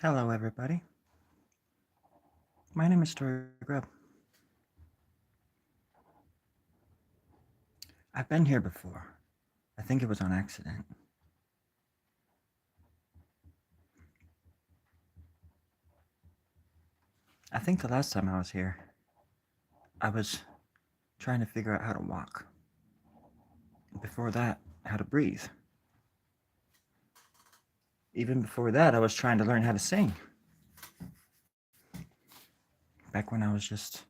Hello, everybody. My name is Story Grub. I've been here before. I think it was on accident. I think the last time I was here, I was trying to figure out how to walk. Before that, how to breathe. Even before that, I was trying to learn how to sing. Back when I was just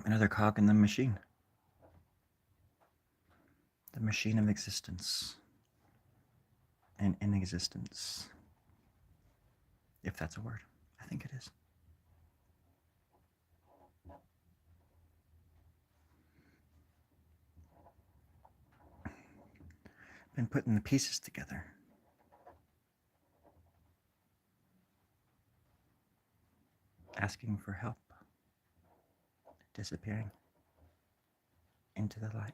another cog in the machine. The machine of existence. And inexistence. If that's a word. I think it is. Been putting the pieces together. Asking for help. Disappearing into the light.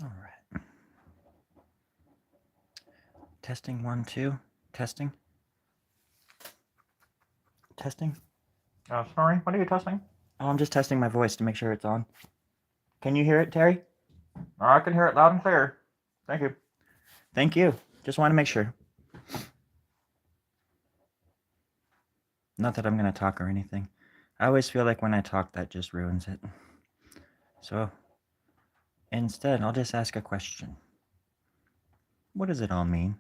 All right. Testing 1, 2. Testing. Testing. Sorry, what are you testing? Oh, I'm just testing my voice to make sure it's on. Can you hear it, Terry? I can hear it loud and clear. Thank you. Thank you. Just want to make sure. Not that I'm going to talk or anything. I always feel like when I talk, that just ruins it. So, instead, I'll just ask a question. What does it all mean?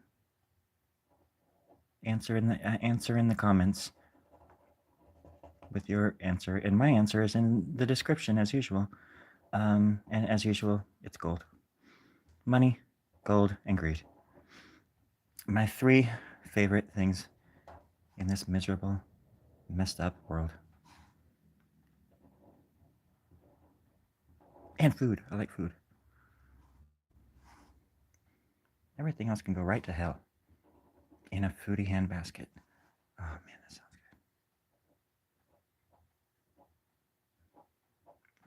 Answer in the comments with your answer, and my answer is in the description as usual. And as usual, it's gold. Money, gold, and greed. My 3 favorite things in this miserable, messed up world. And food. I like food. Everything else can go right to hell. In a foodie handbasket. Oh man, that sounds good.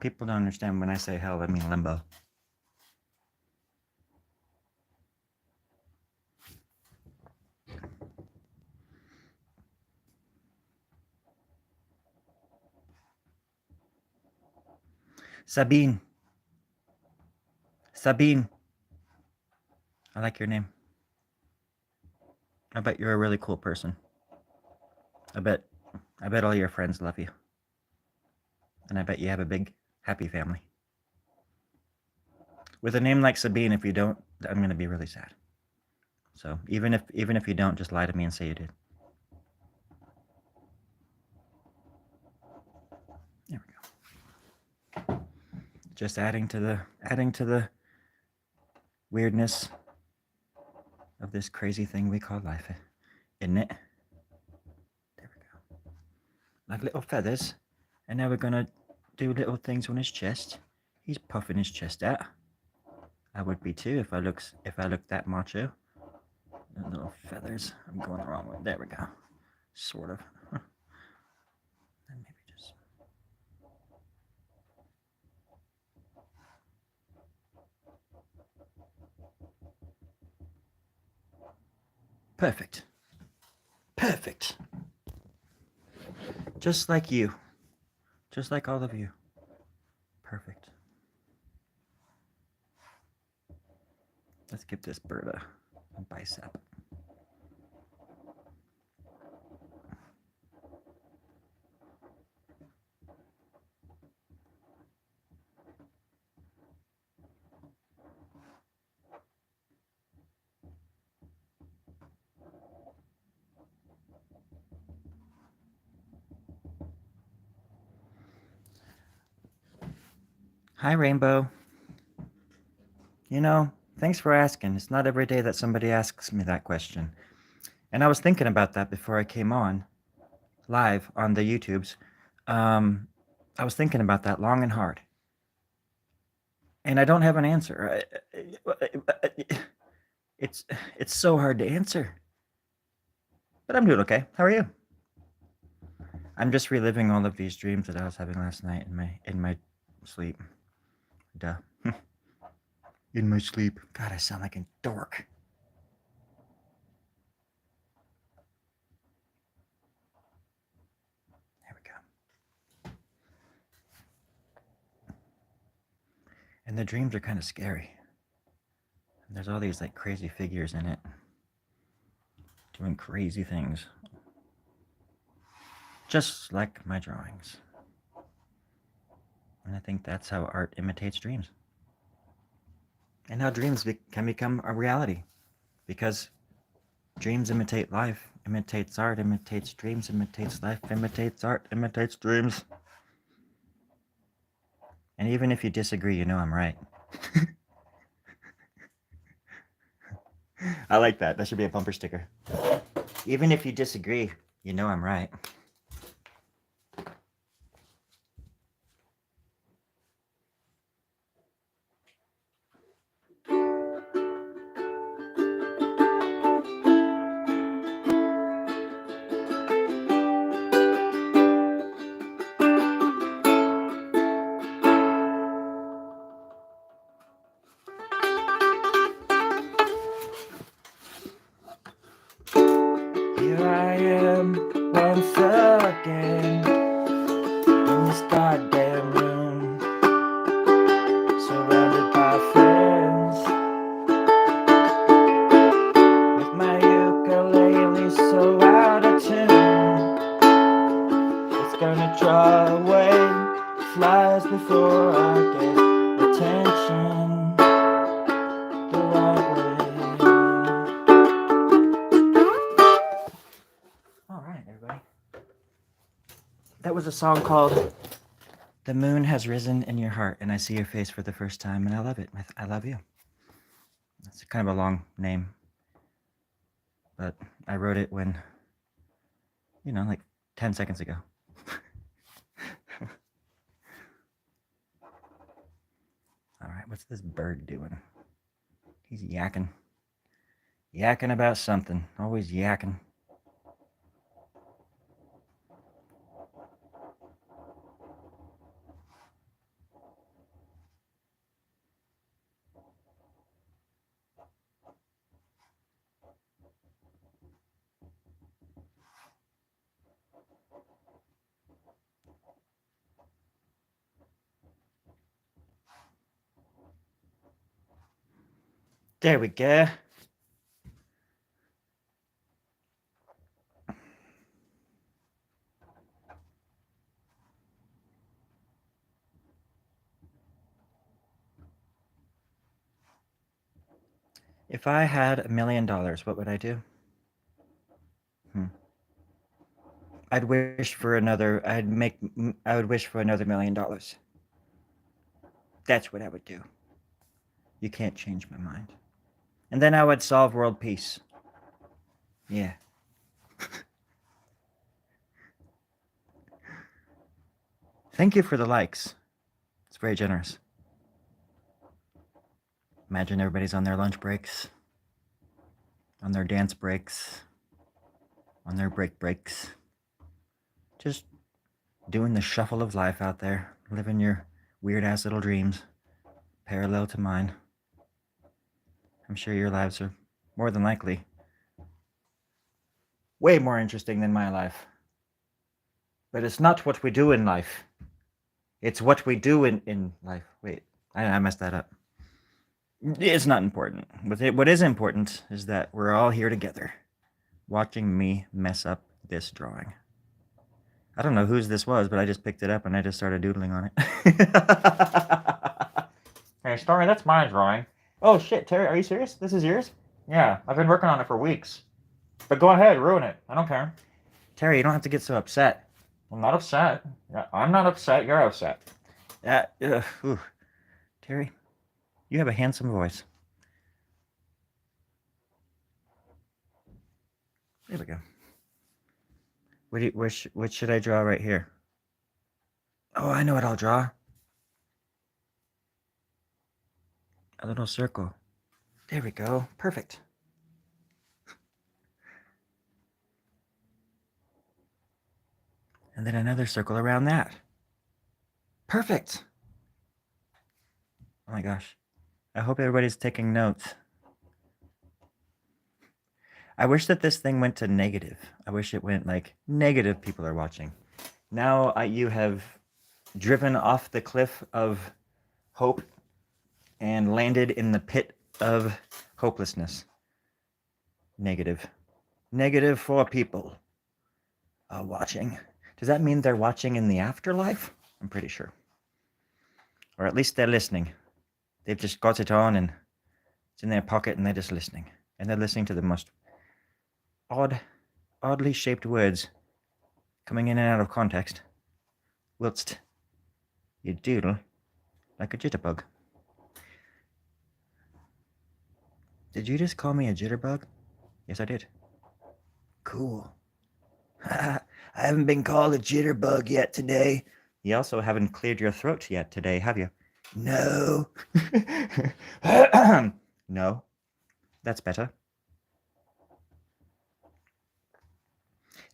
People don't understand when I say hell, I mean limbo. Sabine. Sabine. I like your name. I bet you're a really cool person. I bet all your friends love you. And I bet you have a big, happy family. With a name like Sabine, if you don't, I'm gonna be really sad. So even if you don't, just lie to me and say you did. There we go. Just adding to the weirdness of this crazy thing we call life, isn't it? There we go. Like little feathers. And now we're gonna do little things on his chest. He's puffing his chest out. I would be too if I looked that macho. And little feathers. I'm going the wrong way. There we go. Sort of. And maybe just. Perfect. Perfect. Just like you. Just like all of you. Perfect. Let's give this bird a bicep. Hi, Rainbow. You know, thanks for asking. It's not every day that somebody asks me that question. And I was thinking about that before I came on live on the YouTubes. I was thinking about that long and hard. And I don't have an answer. It's so hard to answer. But I'm doing okay. How are you? I'm just reliving all of these dreams that I was having last night in my sleep. Duh. In my sleep. God, I sound like a dork. There we go. And the dreams are kind of scary. And there's all these like crazy figures in it doing crazy things. Just like my drawings. And I think that's how art imitates dreams. And how dreams can become a reality. Because dreams imitate life, imitates art, imitates dreams, imitates life, imitates art, imitates dreams. And even if you disagree, you know I'm right. I like that. That should be a bumper sticker. Even if you disagree, you know I'm right. Here I am once again in this goddamn room, surrounded by friends, with my ukulele so out of tune. It's gonna draw away flies before I get attention the right way. All right, everybody. That was a song called "The Moon Has Risen in Your Heart, and I See Your Face for the First Time, and I love it. I love you." It's kind of a long name, but I wrote it when, like 10 seconds ago. All right, what's this bird doing? He's yakking. Yakking about something. Always yakking. There we go. If I had $1 million, what would I do? I'd wish for another. I would wish for another $1 million. That's what I would do. You can't change my mind. And then I would solve world peace. Yeah. Thank you for the likes. It's very generous. Imagine everybody's on their lunch breaks, on their dance breaks, on their breaks. Just doing the shuffle of life out there, living your weird-ass little dreams, parallel to mine. I'm sure your lives are more than likely way more interesting than my life. But it's not what we do in life. It's what we do in life. Wait, I messed that up. It's not important. What is important is that we're all here together, watching me mess up this drawing. I don't know whose this was, but I just picked it up and I just started doodling on it. Hey, Stormy, that's my drawing. Oh, shit, Terry, are you serious? This is yours? Yeah, I've been working on it for weeks. But go ahead, ruin it. I don't care. Terry, you don't have to get so upset. I'm not upset. I'm not upset. You're upset. Ooh. Terry, you have a handsome voice. There we go. What should I draw right here? Oh, I know what I'll draw. A little circle. There we go. Perfect. And then another circle around that. Perfect. Oh my gosh. I hope everybody's taking notes. I wish that this thing went to negative. I wish it went like negative people are watching. Now you have driven off the cliff of hope and landed in the pit of hopelessness. Negative. Negative 4 people are watching. Does that mean they're watching in the afterlife? I'm pretty sure. Or at least they're listening. They've just got it on and it's in their pocket and they're just listening. And they're listening to the most oddly shaped words coming in and out of context, whilst you doodle like a jitterbug. Did you just call me a jitterbug? Yes, I did. Cool. I haven't been called a jitterbug yet today. You also haven't cleared your throat yet today, have you? No. No. That's better.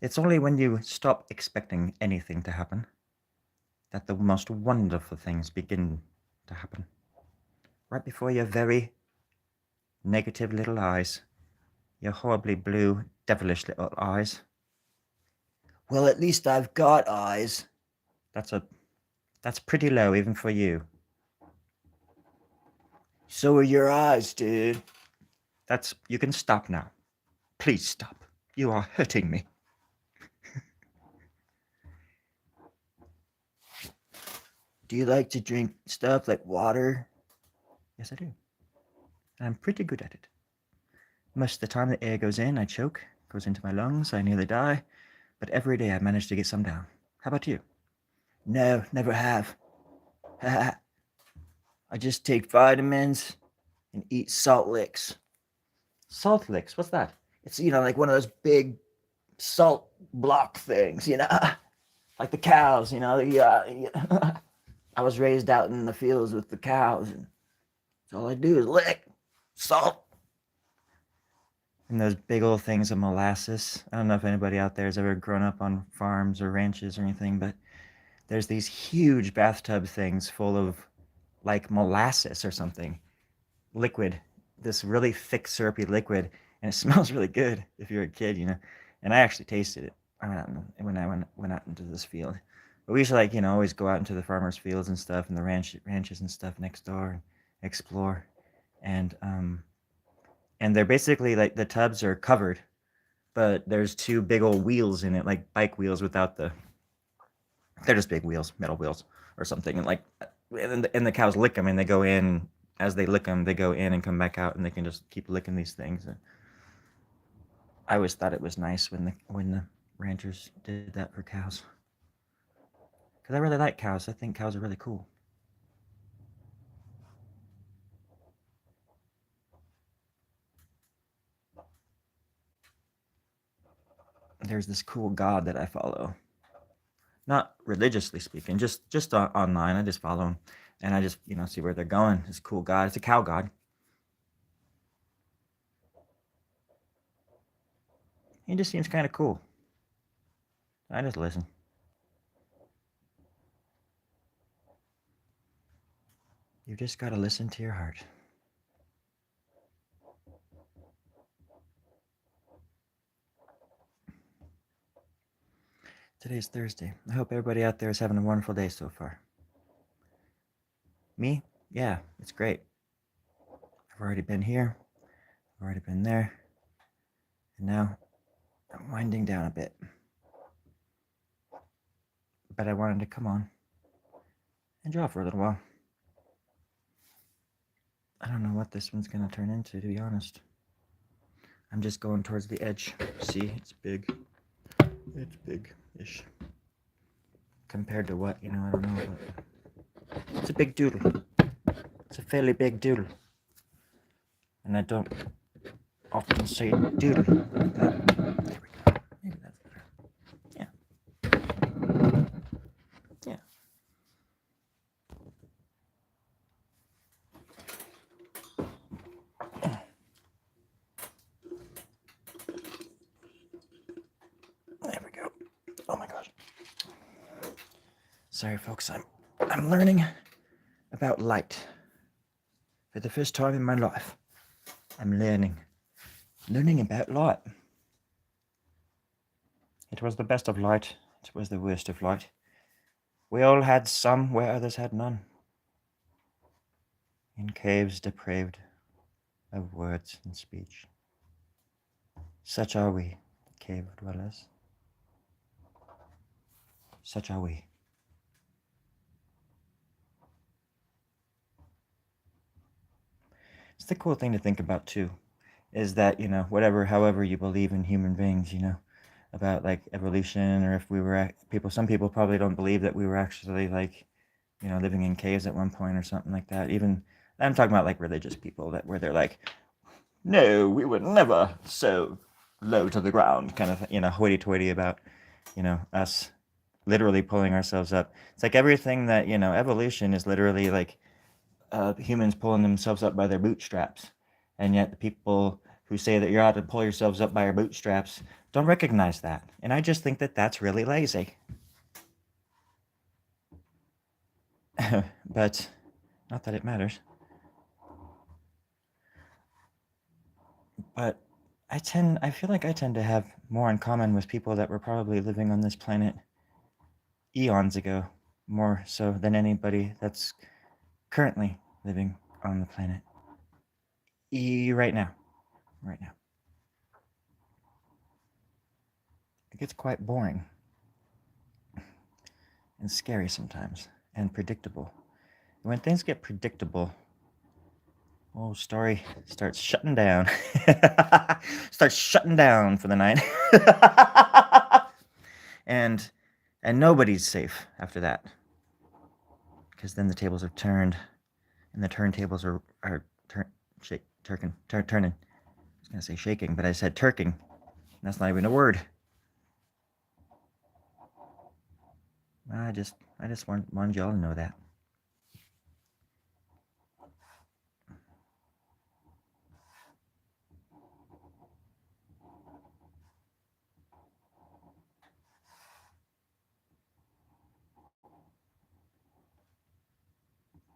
It's only when you stop expecting anything to happen that the most wonderful things begin to happen. Right before your very negative little eyes. Your horribly blue, devilish little eyes. Well, at least I've got eyes. That's pretty low even for you. So are your eyes, dude. You can stop now. Please stop. You are hurting me. Do you like to drink stuff like water? Yes, I do. I'm pretty good at it. Most of the time the air goes in, I choke, goes into my lungs, I nearly die, but every day I manage to get some down. How about you? No, never have. I just take vitamins and eat salt licks. Salt licks? What's that? It's, like one of those big salt block things, like the cows, I was raised out in the fields with the cows, and all I do is lick salt. And those big old things of molasses. I don't know if anybody out there has ever grown up on farms or ranches or anything, but there's these huge bathtub things full of like molasses or something, liquid, this really thick syrupy liquid, and it smells really good if you're a kid, And I actually tasted it when I went out into this field. But we used to always go out into the farmers' fields and stuff, and the ranches and stuff next door, and explore, and they're basically like the tubs are covered, but there's 2 big old wheels in it, like bike wheels without they're just big wheels, metal wheels or something, and the cows lick them, and they go in. As they lick them, they go in and come back out, and they can just keep licking these things. And I always thought it was nice when the ranchers did that for cows, because I really like cows. I think cows are really cool. There's this cool god that I follow. Not religiously speaking, just online. I just follow them, and I just see where they're going. It's a cool god. It's a cow god. He just seems kind of cool. I just listen. You just gotta listen to your heart. Today's Thursday. I hope everybody out there is having a wonderful day so far. Me? Yeah, it's great. I've already been here. I've already been there. And now I'm winding down a bit. But I wanted to come on and draw for a little while. I don't know what this one's going to turn into, to be honest. I'm just going towards the edge. See, it's big. It's big-ish. Compared to what, I don't know. But it's a big doodle. It's a fairly big doodle. And I don't often say doodle like that. There we go. Maybe that's better. Yeah. Yeah. There we go. Oh my gosh. Sorry folks, I'm learning about light. For the first time in my life, I'm learning about light. It was the best of light, it was the worst of light. We all had some where others had none. In caves depraved of words and speech. Such are we, cave dwellers. Such are we. It's the cool thing to think about too, is that, however you believe in human beings, about like evolution, or if we were some people probably don't believe that we were actually like, living in caves at one point or something like that. Even I'm talking about like religious people where they're like, no, we were never so low to the ground, kind of, hoity-toity about, us literally pulling ourselves up. It's like everything that, evolution is literally like humans pulling themselves up by their bootstraps. And yet the people who say that you're out to pull yourselves up by your bootstraps don't recognize that. And I just think that that's really lazy. But not that it matters. But I feel like I tend to have more in common with people that were probably living on this planet eons ago, more so than anybody that's currently living on the planet right now. It gets quite boring and scary sometimes, and predictable. When things get predictable, story starts shutting down. Starts shutting down for the night. and nobody's safe after that. Because then the tables are turned, and the turntables are turning. I was gonna say shaking, but I said turking. That's not even a word. I just wanted y'all to know that.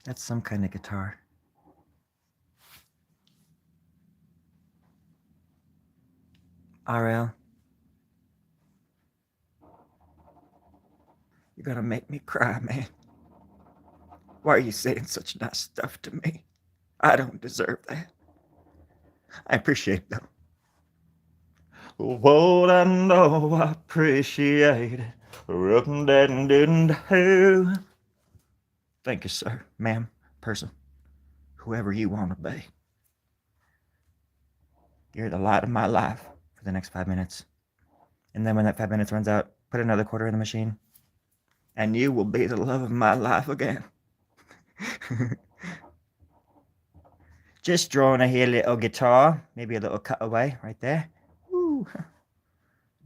That's some kind of guitar. RL, you're gonna make me cry, man. Why are you saying such nice stuff to me? I don't deserve that. I appreciate it, though. What I know I appreciate it. Thank you, sir, ma'am, person, whoever you want to be. You're the light of my life for the next 5 minutes. And then when that 5 minutes runs out, put another quarter in the machine. And you will be the love of my life again. Just drawing a here little guitar, maybe a little cutaway right there. Woo.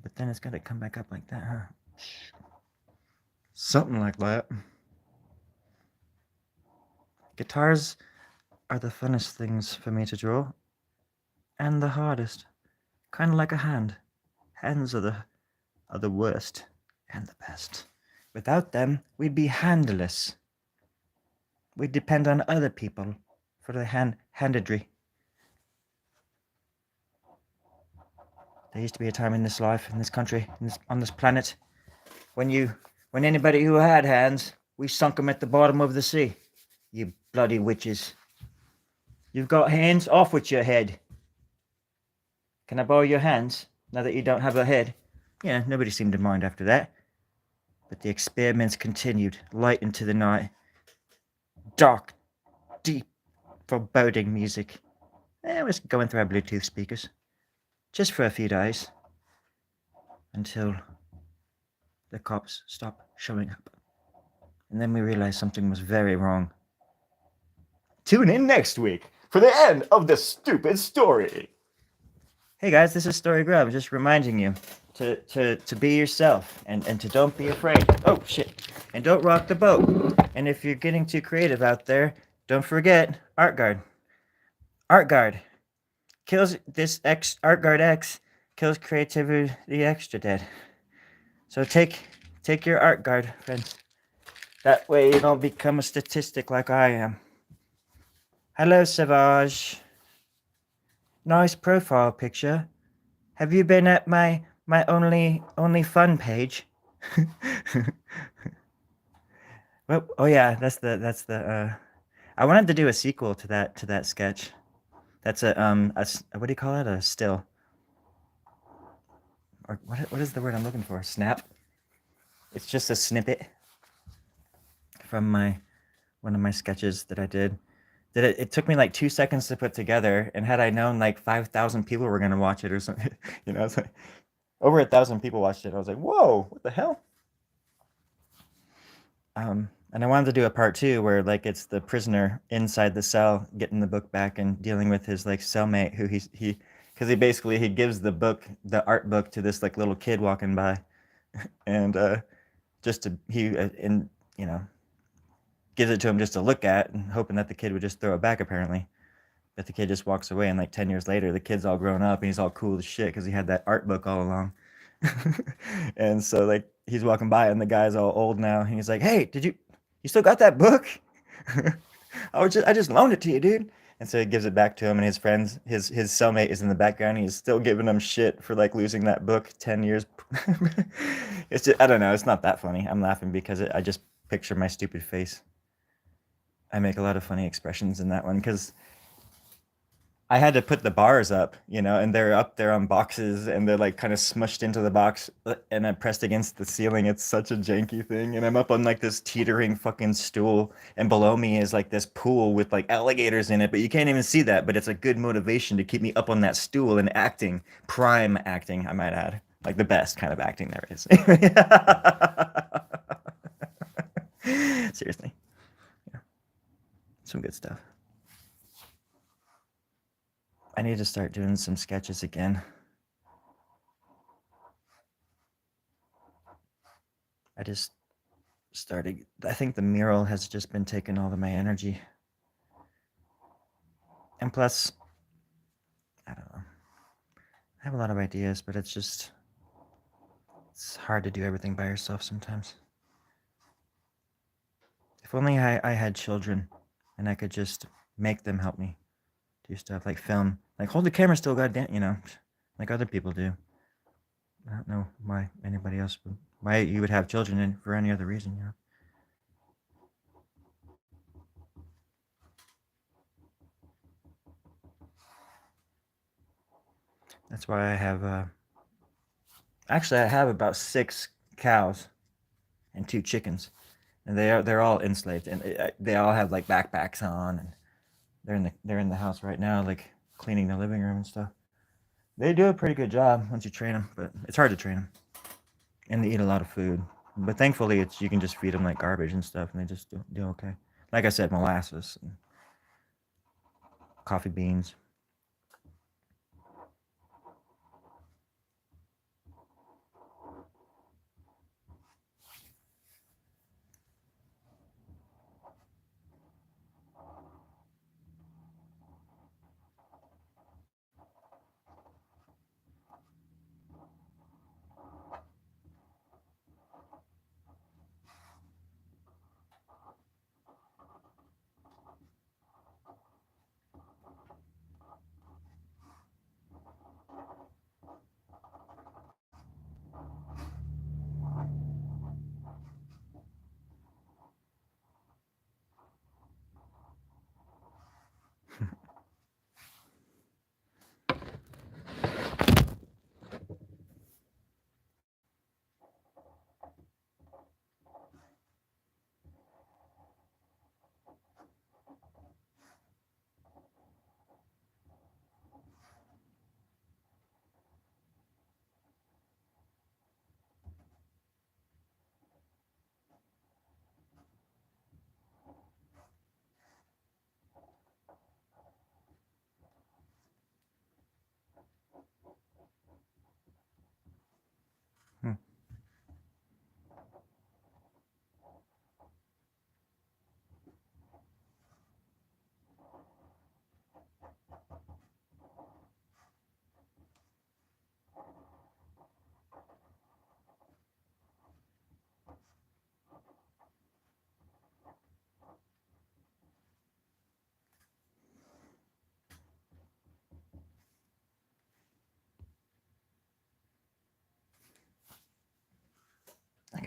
But then it's gonna come back up like that, huh? Something like that. Guitars are the funnest things for me to draw. And the hardest. Kind of like a hand. Hands are the worst and the best. Without them, we'd be handless. We'd depend on other people for the handedry. There used to be a time in this life, in this country, on this planet, when anybody who had hands, we sunk them at the bottom of the sea. You bloody witches. You've got hands? Off with your head. Can I borrow your hands, now that you don't have a head? Yeah, nobody seemed to mind after that. But the experiments continued, light into the night. Dark, deep, foreboding music. It was going through our Bluetooth speakers. Just for a few days. Until the cops stopped showing up. And then we realized something was very wrong. Tune in next week for the end of this stupid story. Hey guys, this is Story Grub, just reminding you to be yourself and to don't be afraid. Oh shit. And don't rock the boat. And if you're getting too creative out there, don't forget ArtGuard. ArtGuard kills this ArtGuard X kills creativity extra dead. So take your ArtGuard, friends. That way you don't become a statistic like I am. Hello, Savage. Nice profile picture. Have you been at my only fun page? Well, oh yeah, that's the I wanted to do a sequel to that sketch. That's what do you call it? A still. Or what is the word I'm looking for? Snap. It's just a snippet from one of my sketches that I did. It took me like 2 seconds to put together, and had I known like 5,000 people were gonna watch it or something, it's like over 1,000 people watched it. I was like, whoa, what the hell? And I wanted to do a part 2 where like it's the prisoner inside the cell getting the book back and dealing with his like cellmate who because he gives the art book to this like little kid walking by, and just to he and gives it to him just to look at and hoping that the kid would just throw it back apparently. But the kid just walks away, and like 10 years later the kid's all grown up and he's all cool as shit because he had that art book all along. And so like he's walking by and the guy's all old now and he's like, hey, you still got that book? I just loaned it to you, dude. And so he gives it back to him, and his friends, his cellmate is in the background. He's still giving him shit for like losing that book 10 years. It's just, I don't know. It's not that funny. I'm laughing because I just picture my stupid face. I make a lot of funny expressions in that one because I had to put the bars up, and they're up there on boxes and they're like kind of smushed into the box, and I'm pressed against the ceiling. It's such a janky thing. And I'm up on like this teetering fucking stool, and below me is like this pool with like alligators in it, but you can't even see that. But it's a good motivation to keep me up on that stool and acting, prime acting, I might add. Like the best kind of acting there is. Seriously. Yeah. Some good stuff. I need to start doing some sketches again. I just started. I think the mural has just been taking all of my energy. And plus, I don't know. I have a lot of ideas, but it's hard to do everything by yourself sometimes. If only I had children and I could just make them help me do stuff like film. Like hold the camera still, goddamn, like other people do. I don't know why you would have children for any other reason. That's why I have, actually I have about 6 cows and 2 chickens, and they're all enslaved, and they all have like backpacks on, and they're in the house right now, like cleaning the living room and stuff. They do a pretty good job once you train them, but it's hard to train them, and they eat a lot of food. But thankfully, you can just feed them like garbage and stuff, and they just do okay. Like I said, molasses and coffee beans.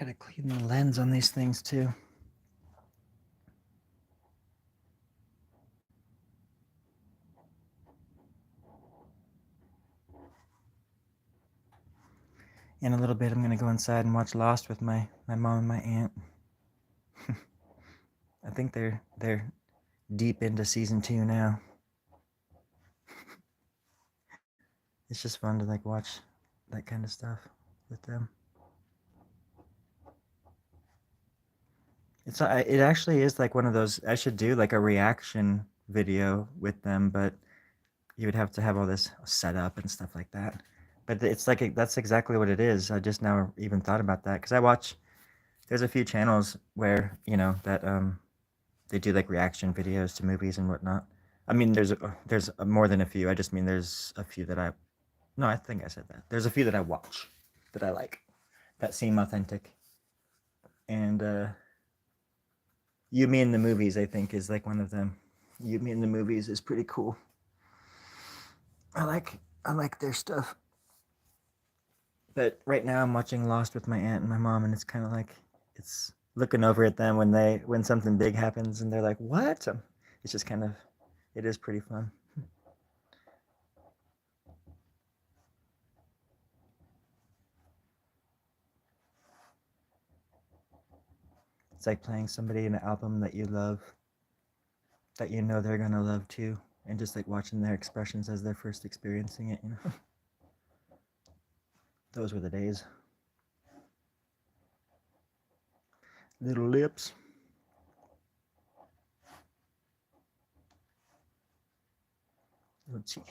gotta clean the lens on these things too. In a little bit, I'm gonna go inside and watch Lost with my mom and my aunt. I think they're deep into season 2 now. It's just fun to like watch that kind of stuff with them. It actually is like one of those. I should do like a reaction video with them, but you would have to have all this set up and stuff like that. But it's like that's exactly what it is. I just now even thought about that because I watch. There's a few channels where that they do like reaction videos to movies and whatnot. I mean, there's more than a few. I just mean there's a few that I think I said that. There's a few that I watch that I like that seem authentic. And You Me in the Movies, I think, is like one of them. You Me in the Movies is pretty cool. I like their stuff. But right now I'm watching Lost with my aunt and my mom, and it's kind of like it's looking over at them when something big happens and they're like, "What?" It's just kind of it is pretty fun. It's like playing somebody an album that you love, that you know they're gonna love too, and just like watching their expressions as they're first experiencing it, Those were the days. Little lips. Little teeth.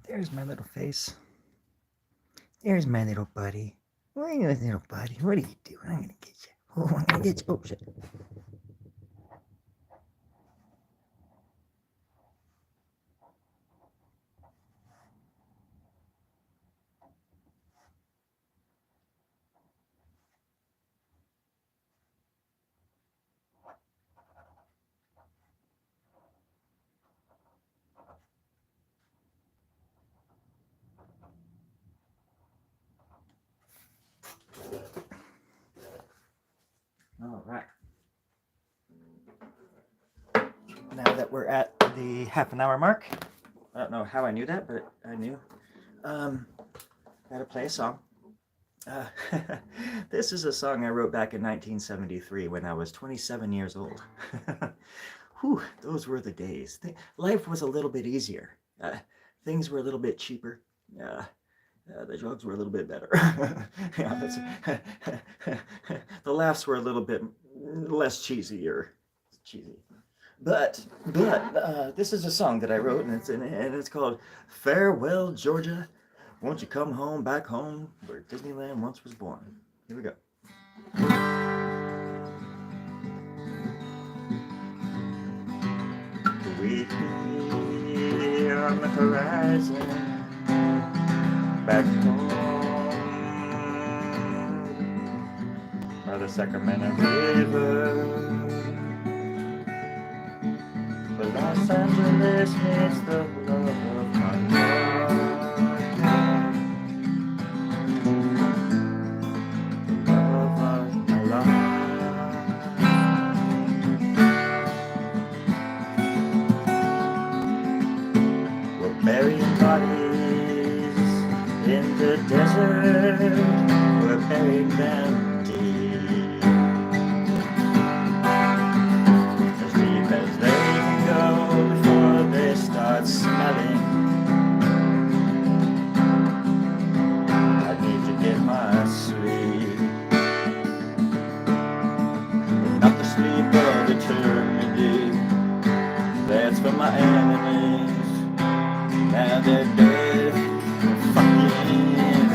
There's my little face. There's my little buddy. Where are you, little buddy? What are you doing? I'm gonna get you. Oh, I'm gonna get you. Oh, shit. All right. Now that we're at the half-an-hour mark, I don't know how I knew that, but I knew. Gotta play a song. This is a song I wrote back in 1973 when I was 27 years old. Whew, those were the days. Life was a little bit easier. Things were a little bit cheaper. The drugs were a little bit better. The laughs were a little bit less cheesy. But this is a song that I wrote, and it's called "Farewell, Georgia. Won't you come home, back home, where Disneyland once was born." Here we go. We on the horizon. Back home by the Sacramento River, but Los Angeles needs the love of my life, the love of my life. in the desert were buried them deep. As deep as they can go before they start smelling. I need to get my sleep, but not the sleep of eternity. That's for my enemies. Now they're dead, fucking dead.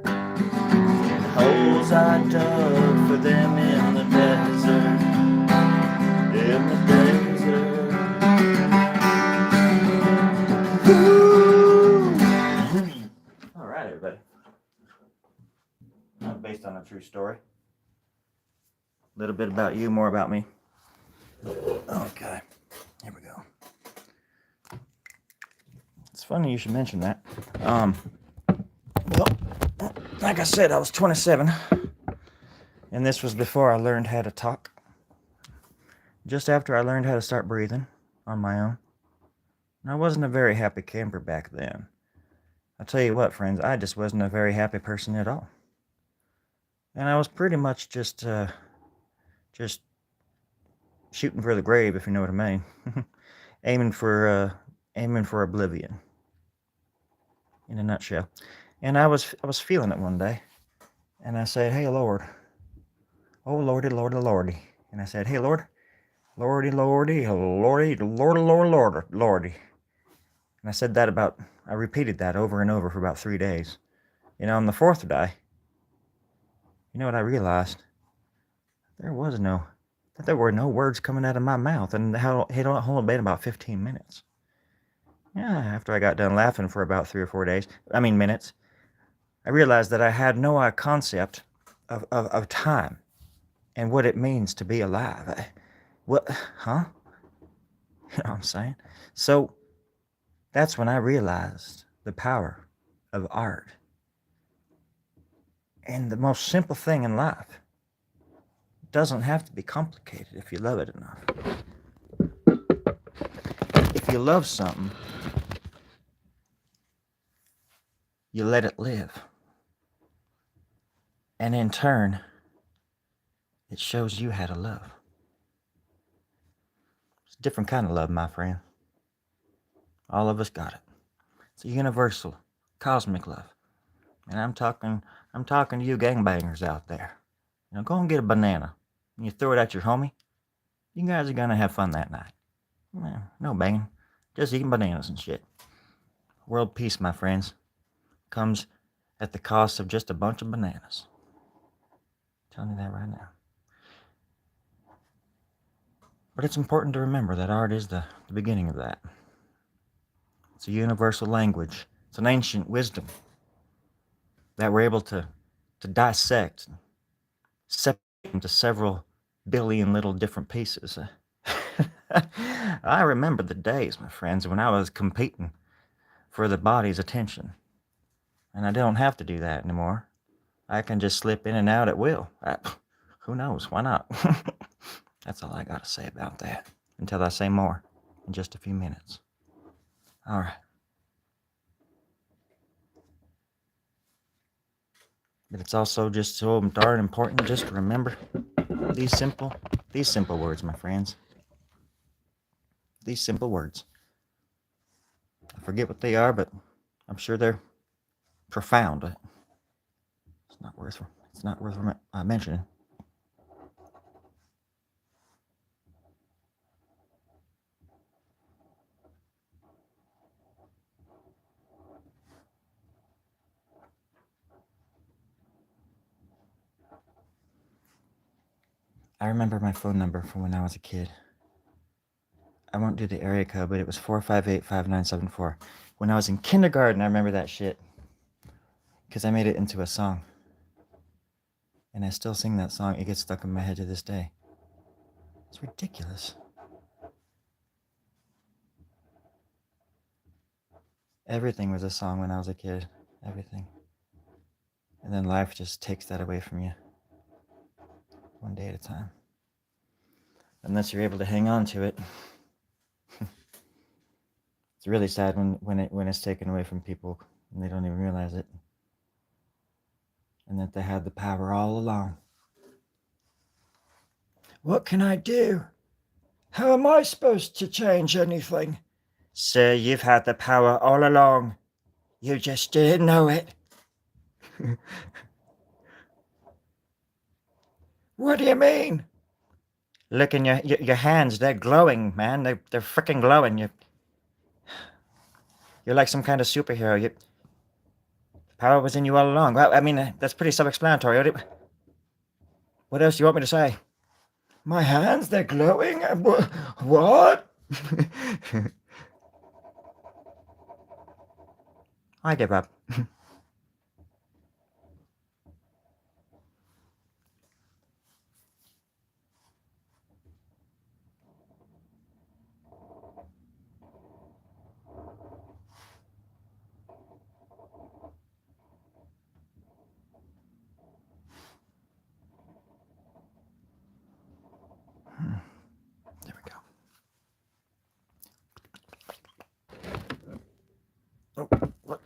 And holes I dug for them in the desert, in the desert. All right, everybody. Not based on a true story. A little bit about you, more about me. Okay, here we go. It's funny you should mention that. Well, like I said, I was 27, and this was before I learned how to talk. Just after I learned how to start breathing on my own. And I wasn't a very happy camper back then. I'll tell you what, friends, I just wasn't a very happy person at all. And I was pretty much just shooting for the grave, if you know what I mean. aiming for oblivion. In a nutshell. And I was feeling it one day. And I said, "Hey Lord. Oh Lordy, Lordy, Lordy." And I said, "Hey Lord. Lordy, Lordy, Lordy, Lordy, Lordy, Lordy, Lordy." And I repeated that over and over for about 3 days. You know, on the fourth day, you know what I realized? There were no words coming out of my mouth, and it only been about 15 minutes. Yeah, after I got done laughing for about 3 or 4 minutes, I realized that I had no concept of time and what it means to be alive. What, huh? You know what I'm saying? So, that's when I realized the power of art. And the most simple thing in life doesn't have to be complicated if you love it enough. If you love something, you let it live. And in turn, it shows you how to love. It's a different kind of love, my friend. All of us got it. It's a universal, cosmic love. And I'm talking to you gangbangers out there. You know, go and get a banana and you throw it at your homie. You guys are gonna have fun that night. No banging, just eating bananas and shit. World peace, my friends, comes at the cost of just a bunch of bananas. I'm telling you that right now. But it's important to remember that art is the beginning of that. It's a universal language. It's an ancient wisdom that we're able to dissect, separate into several billion little different pieces. I remember the days, my friends, when I was competing for the body's attention. And I don't have to do that anymore. I can just slip in and out at will. Who knows? Why not? That's all I got to say about that. Until I say more in just a few minutes. All right. But it's also just so darn important just to remember these simple words, my friends. These simple words. I forget what they are, but I'm sure they're profound. It's not worth mentioning. I remember my phone number from when I was a kid. I won't do the area code, but it was 458-5974. When I was in kindergarten, I remember that shit. Because I made it into a song. And I still sing that song. It gets stuck in my head to this day. It's ridiculous. Everything was a song when I was a kid. Everything. And then life just takes that away from you. One day at a time. Unless you're able to hang on to it. It's really sad when it's taken away from people and they don't even realize it. And that they had the power all along. What can I do? How am I supposed to change anything? Sir, you've had the power all along. You just didn't know it. What do you mean? Look in your hands. They're glowing, man. They're freaking glowing. You're like some kind of superhero. Power was in you all along. Well, I mean, that's pretty self-explanatory. What else do you want me to say? My hands, they're glowing? What? I give up. There we go. Oh, what?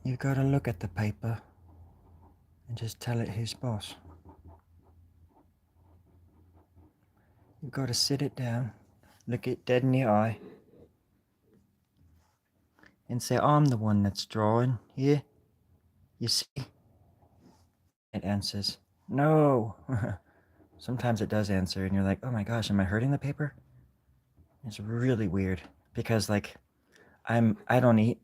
You gotta look at the paper and just tell it who's boss. You gotta sit it down, look it dead in the eye, and say, I'm the one that's drawing here. You see? It answers, no. Sometimes it does answer, and you're like, oh my gosh, am I hurting the paper? It's really weird because like I don't eat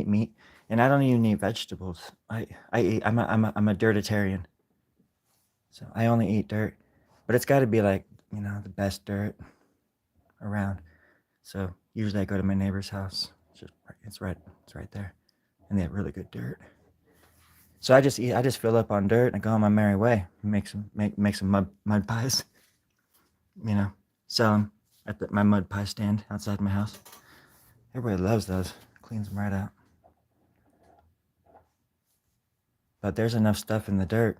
meat, and I don't even eat vegetables. I'm a dirtitarian, so I only eat dirt, but it's got to be like the best dirt around. So usually I go to my neighbor's house. It's right there, and they have really good dirt. So I just fill up on dirt and I go on my merry way. Make some mud pies, sell them at my mud pie stand outside my house. Everybody loves those. Cleans them right out. But there's enough stuff in the dirt,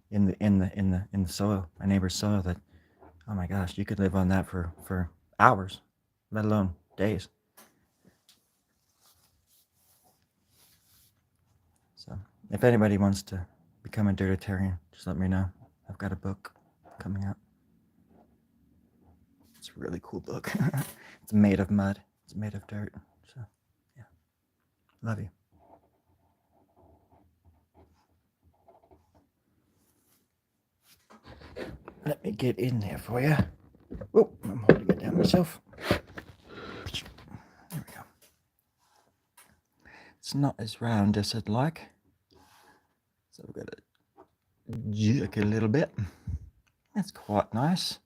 in the soil, my neighbor's soil, that oh my gosh, you could live on that for hours, let alone days. So if anybody wants to become a dirtitarian, just let me know. I've got a book coming out. It's a really cool book. It's made of mud. It's made of dirt. So yeah, love you. Let me get in there for you. Oh, I'm holding it down myself. There we go. It's not as round as I'd like, so we've got to jerk it a little bit. That's quite nice.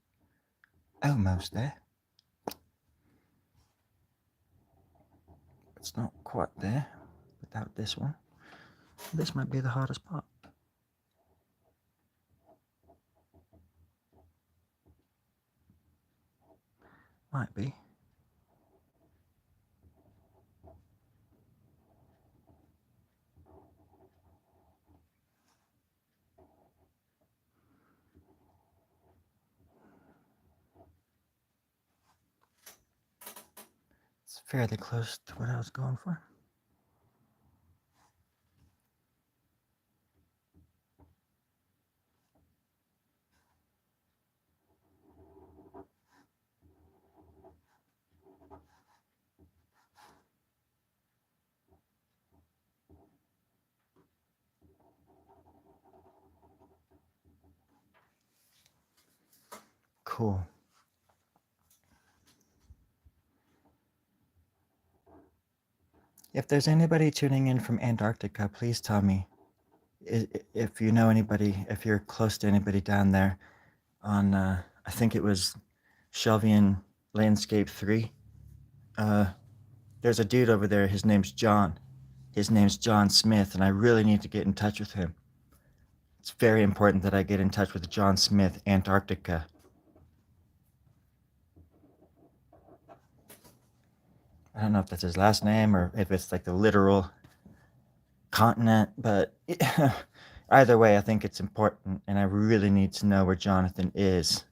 Almost there. It's not quite there without this one. This might be the hardest part. Might be. It's fairly close to what I was going for. Cool. If there's anybody tuning in from Antarctica, please tell me. If you know anybody, if you're close to anybody down there on, I think it was Shelvian Landscape 3. There's a dude over there, his name's John. His name's John Smith, and I really need to get in touch with him. It's very important that I get in touch with John Smith, Antarctica. I don't know if that's his last name or if it's like the literal continent, but either way, I think it's important, and I really need to know where Jonathan is.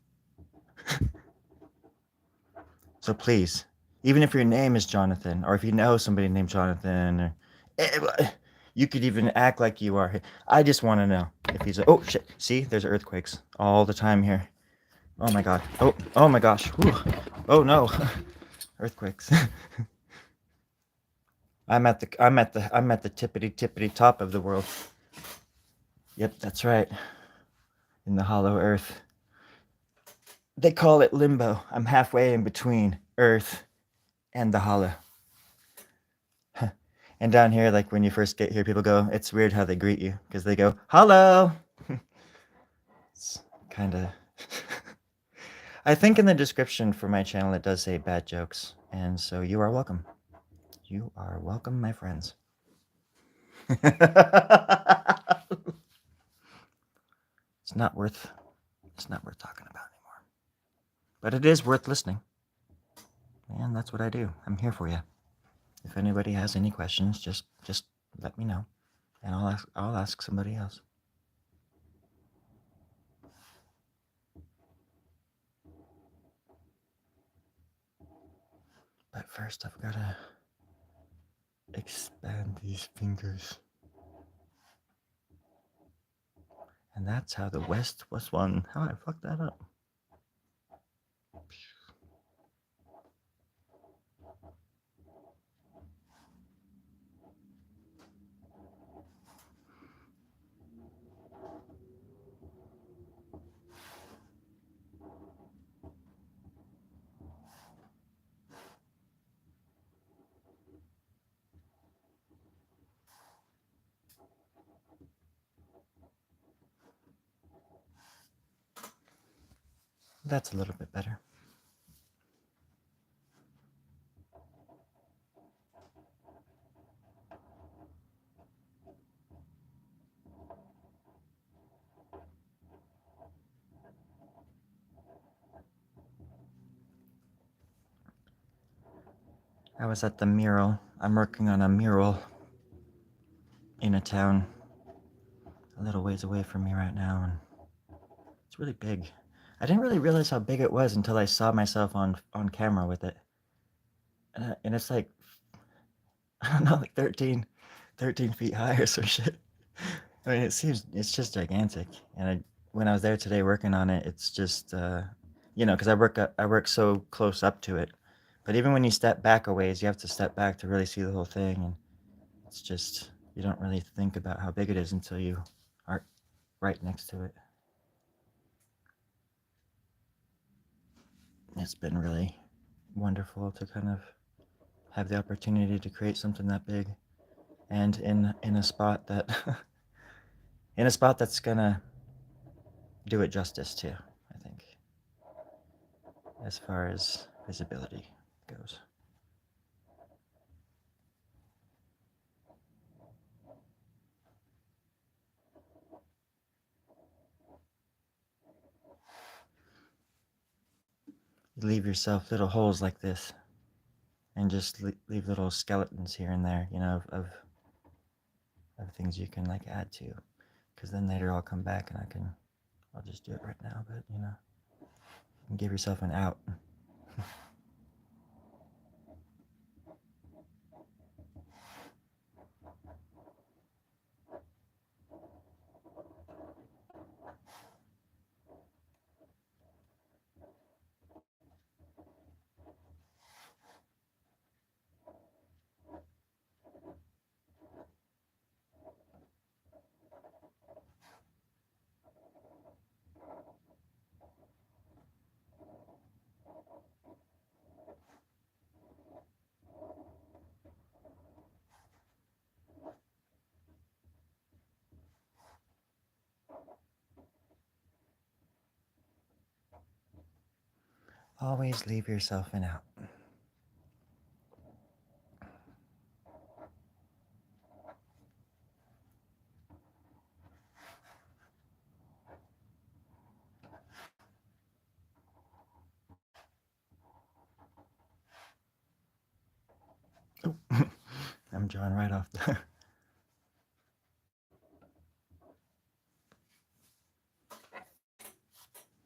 So please, even if your name is Jonathan, or if you know somebody named Jonathan, or you could even act like you are. I just want to know if he's oh shit. See, there's earthquakes all the time here. Oh my god. Oh my gosh. Whew. Oh no. Earthquakes. I'm at the tippity top of the world. Yep, that's right. In the hollow earth. They call it limbo. I'm halfway in between Earth and the hollow. And down here, like when you first get here, people go, it's weird how they greet you because they go, hello. It's kind of. I think in the description for my channel, it does say bad jokes. And so you are welcome. You are welcome, my friends. It's not worth talking about anymore. But it is worth listening. And that's what I do. I'm here for you. If anybody has any questions, just let me know, and I'll ask somebody else. But first, I've gotta expand these fingers, and that's how the West was won. How I fucked that up? That's a little bit better. I was at the mural. I'm working on a mural in a town a little ways away from me right now, and it's really big. I didn't really realize how big it was until I saw myself on camera with it. And it's like, I don't know, like 13 feet high or some shit. I mean, it's just gigantic. And when I was there today working on it, it's just, because I work so close up to it. But even when you step back a ways, you have to step back to really see the whole thing. And it's just, you don't really think about how big it is until you are right next to it. It's been really wonderful to kind of have the opportunity to create something that big, and in a spot that that's gonna do it justice too, I think, as far as visibility goes. You leave yourself little holes like this, and just leave little skeletons here and there, of things you can like add to, because then later I'll come back and I'll just do it right now, but you can give yourself an out. Always leave yourself an out. Oh, I'm drawing right off the.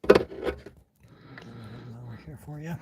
Get a little lower here for you.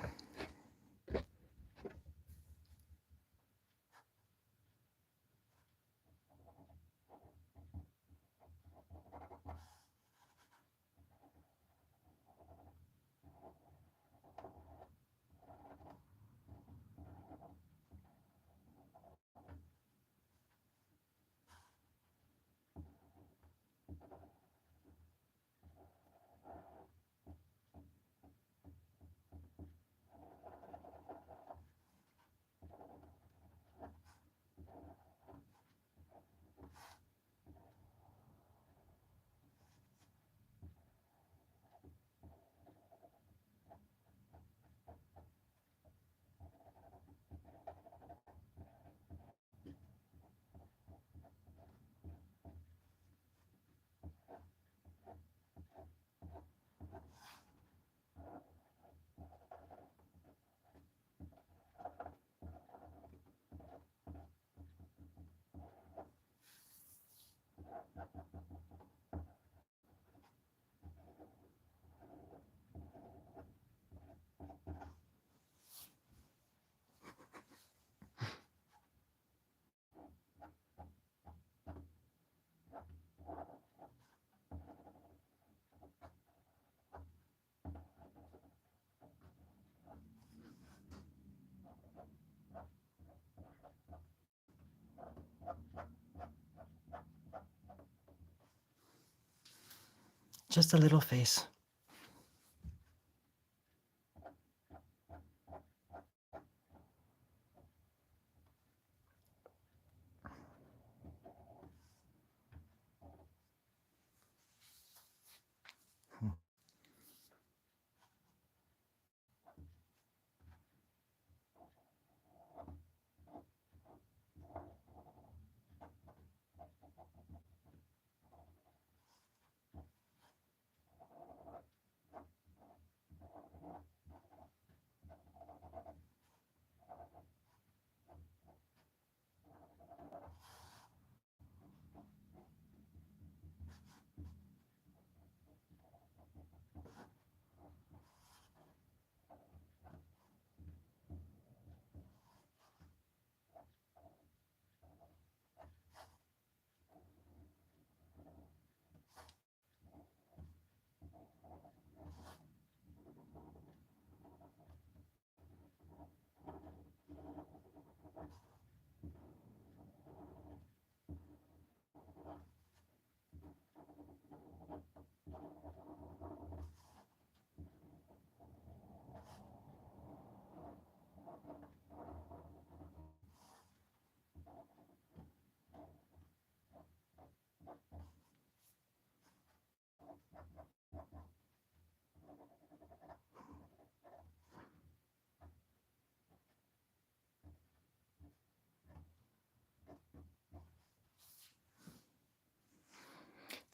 Just a little face.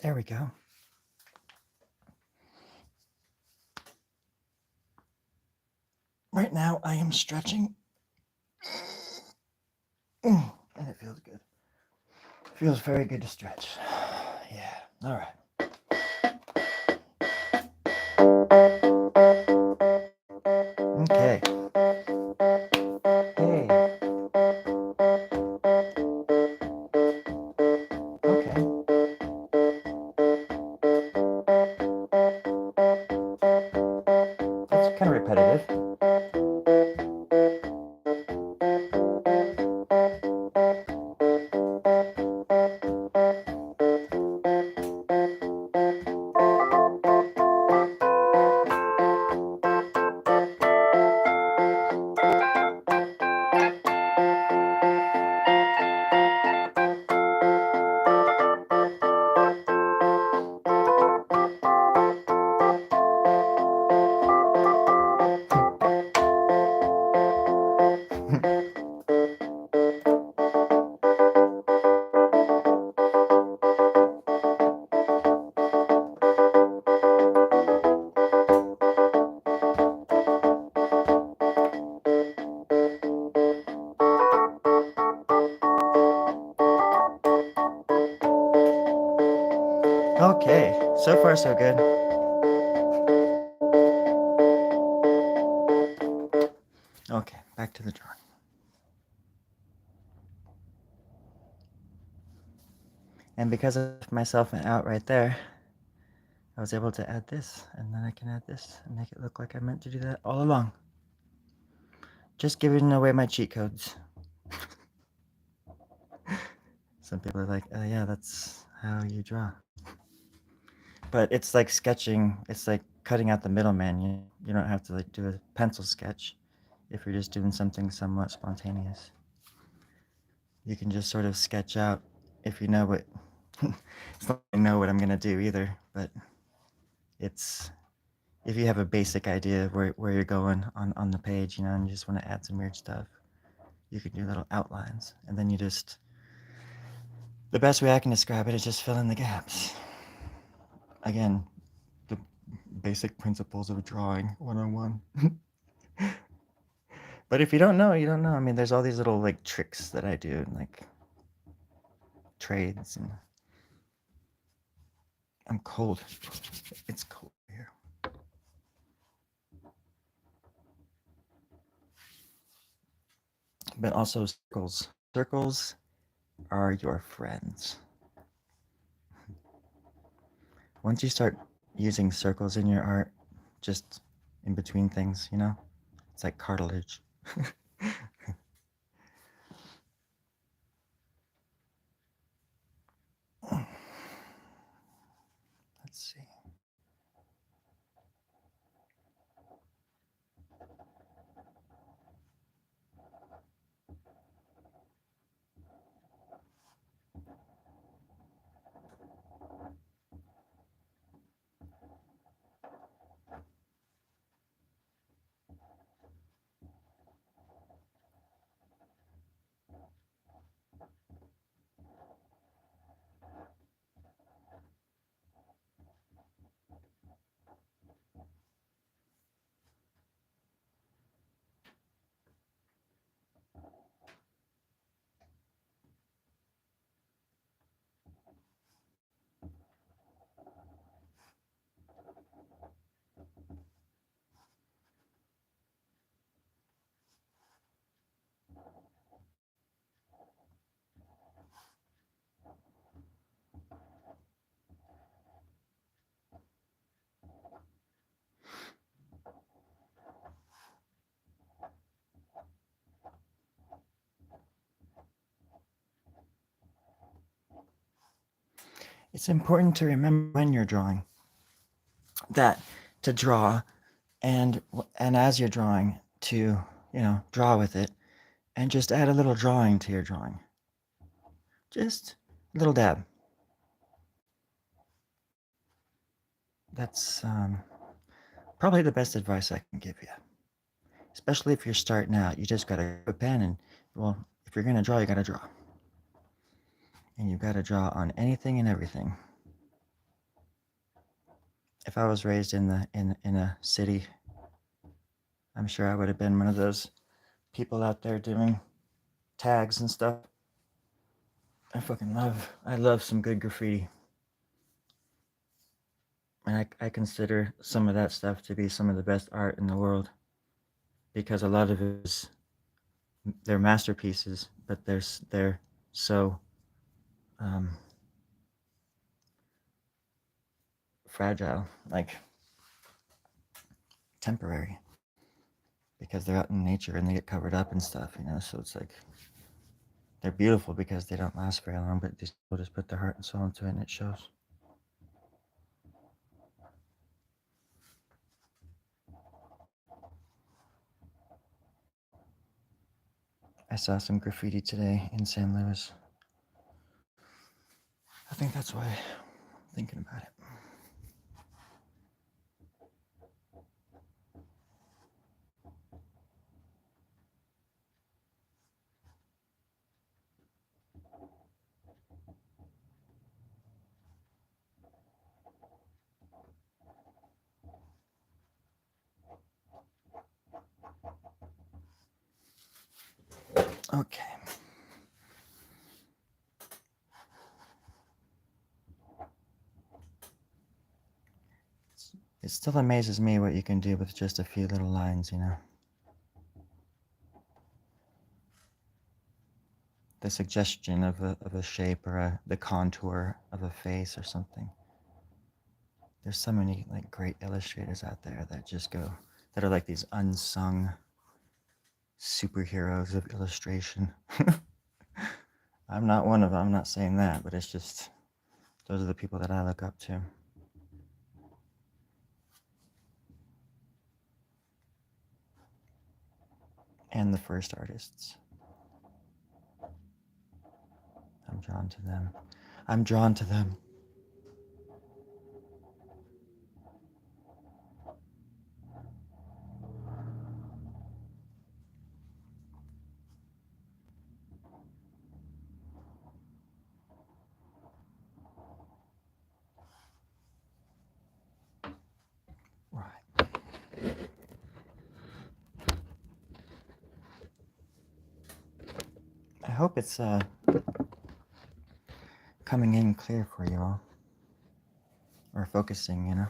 There we go. Right now, I am stretching. And it feels good. Feels very good to stretch. Yeah. All right. Okay. Hey. Okay. That's kind of repetitive. Okay, so far so good. Okay, back to the drawing. And because I left myself an out right there, I was able to add this, and then I can add this and make it look like I meant to do that all along. Just giving away my cheat codes. Some people are like, oh yeah, that's how you draw. But it's like sketching, it's like cutting out the middleman. You don't have to like do a pencil sketch if you're just doing something somewhat spontaneous. You can just sort of sketch out if you know what, it's not like I know what I'm gonna do either, but it's, if you have a basic idea of where you're going on the page, you know, and you just want to add some weird stuff, you can do little outlines, and then you just, the best way I can describe it is just fill in the gaps. Again, the basic principles of drawing 101. But if you don't know, you don't know. I mean, there's all these little like tricks that I do, and like trades, and I'm cold. It's cold here. But also circles. Circles are your friends. Once you start using circles in your art, just in between things, you know, it's like cartilage. Let's see. It's important to remember when you're drawing that to draw, and as you're drawing to, you know, draw with it, and just add a little drawing to your drawing. Just a little dab. That's probably the best advice I can give you. Especially if you're starting out, you just gotta grab a pen and, well, if you're gonna draw, you gotta draw. And you've got to draw on anything and everything. If I was raised in a city, I'm sure I would have been one of those people out there doing tags and stuff. I love some good graffiti. And I consider some of that stuff to be some of the best art in the world, because a lot of it is, they're masterpieces, but they're so fragile, like temporary, because they're out in nature and they get covered up and stuff, you know. So it's like, they're beautiful because they don't last very long, but these people just put their heart and soul into it, and it shows. I saw some graffiti today in San Luis. I think that's why I'm thinking about it. Okay. It still amazes me what you can do with just a few little lines, you know? The suggestion of a shape or the contour of a face or something. There's so many like great illustrators out there that just go, that are like these unsung superheroes of illustration. I'm not one of them, I'm not saying that, but it's just, those are the people that I look up to. And the first artists. I'm drawn to them. I'm drawn to them. Right. I hope it's coming in clear for you all. Or focusing, you know?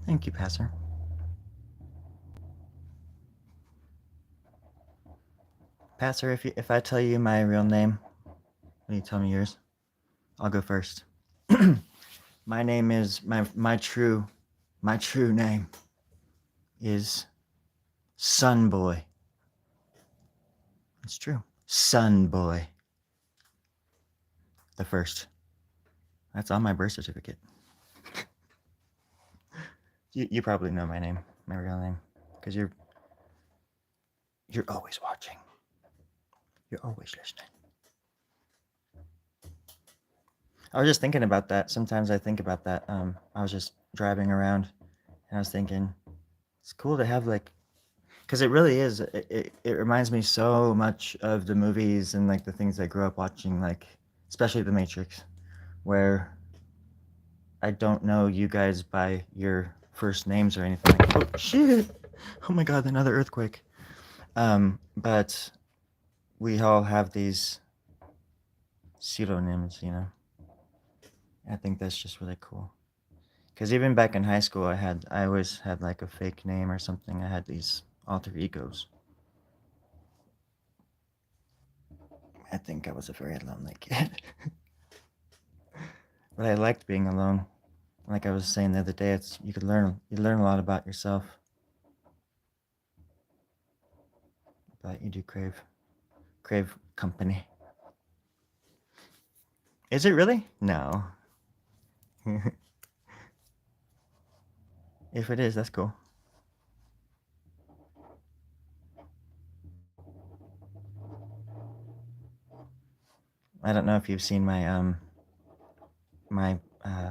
Thank you, Pastor. Pastor, if I tell you my real name, will you tell me yours? I'll go first. My name is my true name is Sun Boy. It's true. Sun Boy. The first. That's on my birth certificate. You probably know my name, my real name, because you're always watching. You're always listening. I was just thinking about that. Sometimes I think about that. I was just driving around, and I was thinking, it's cool to have like, because it really is. It reminds me so much of the movies and like the things I grew up watching, like especially The Matrix, where I don't know you guys by your first names or anything. Like, oh shit! Oh my god, another earthquake. But we all have these pseudonyms, you know. I think that's just really cool. Because even back in high school, I always had like a fake name or something. I had these alter egos. I think I was a very lonely kid. But I liked being alone. Like I was saying the other day, you learn a lot about yourself. But you do crave company. Is it really? No. If it is, that's cool. I don't know if you've seen my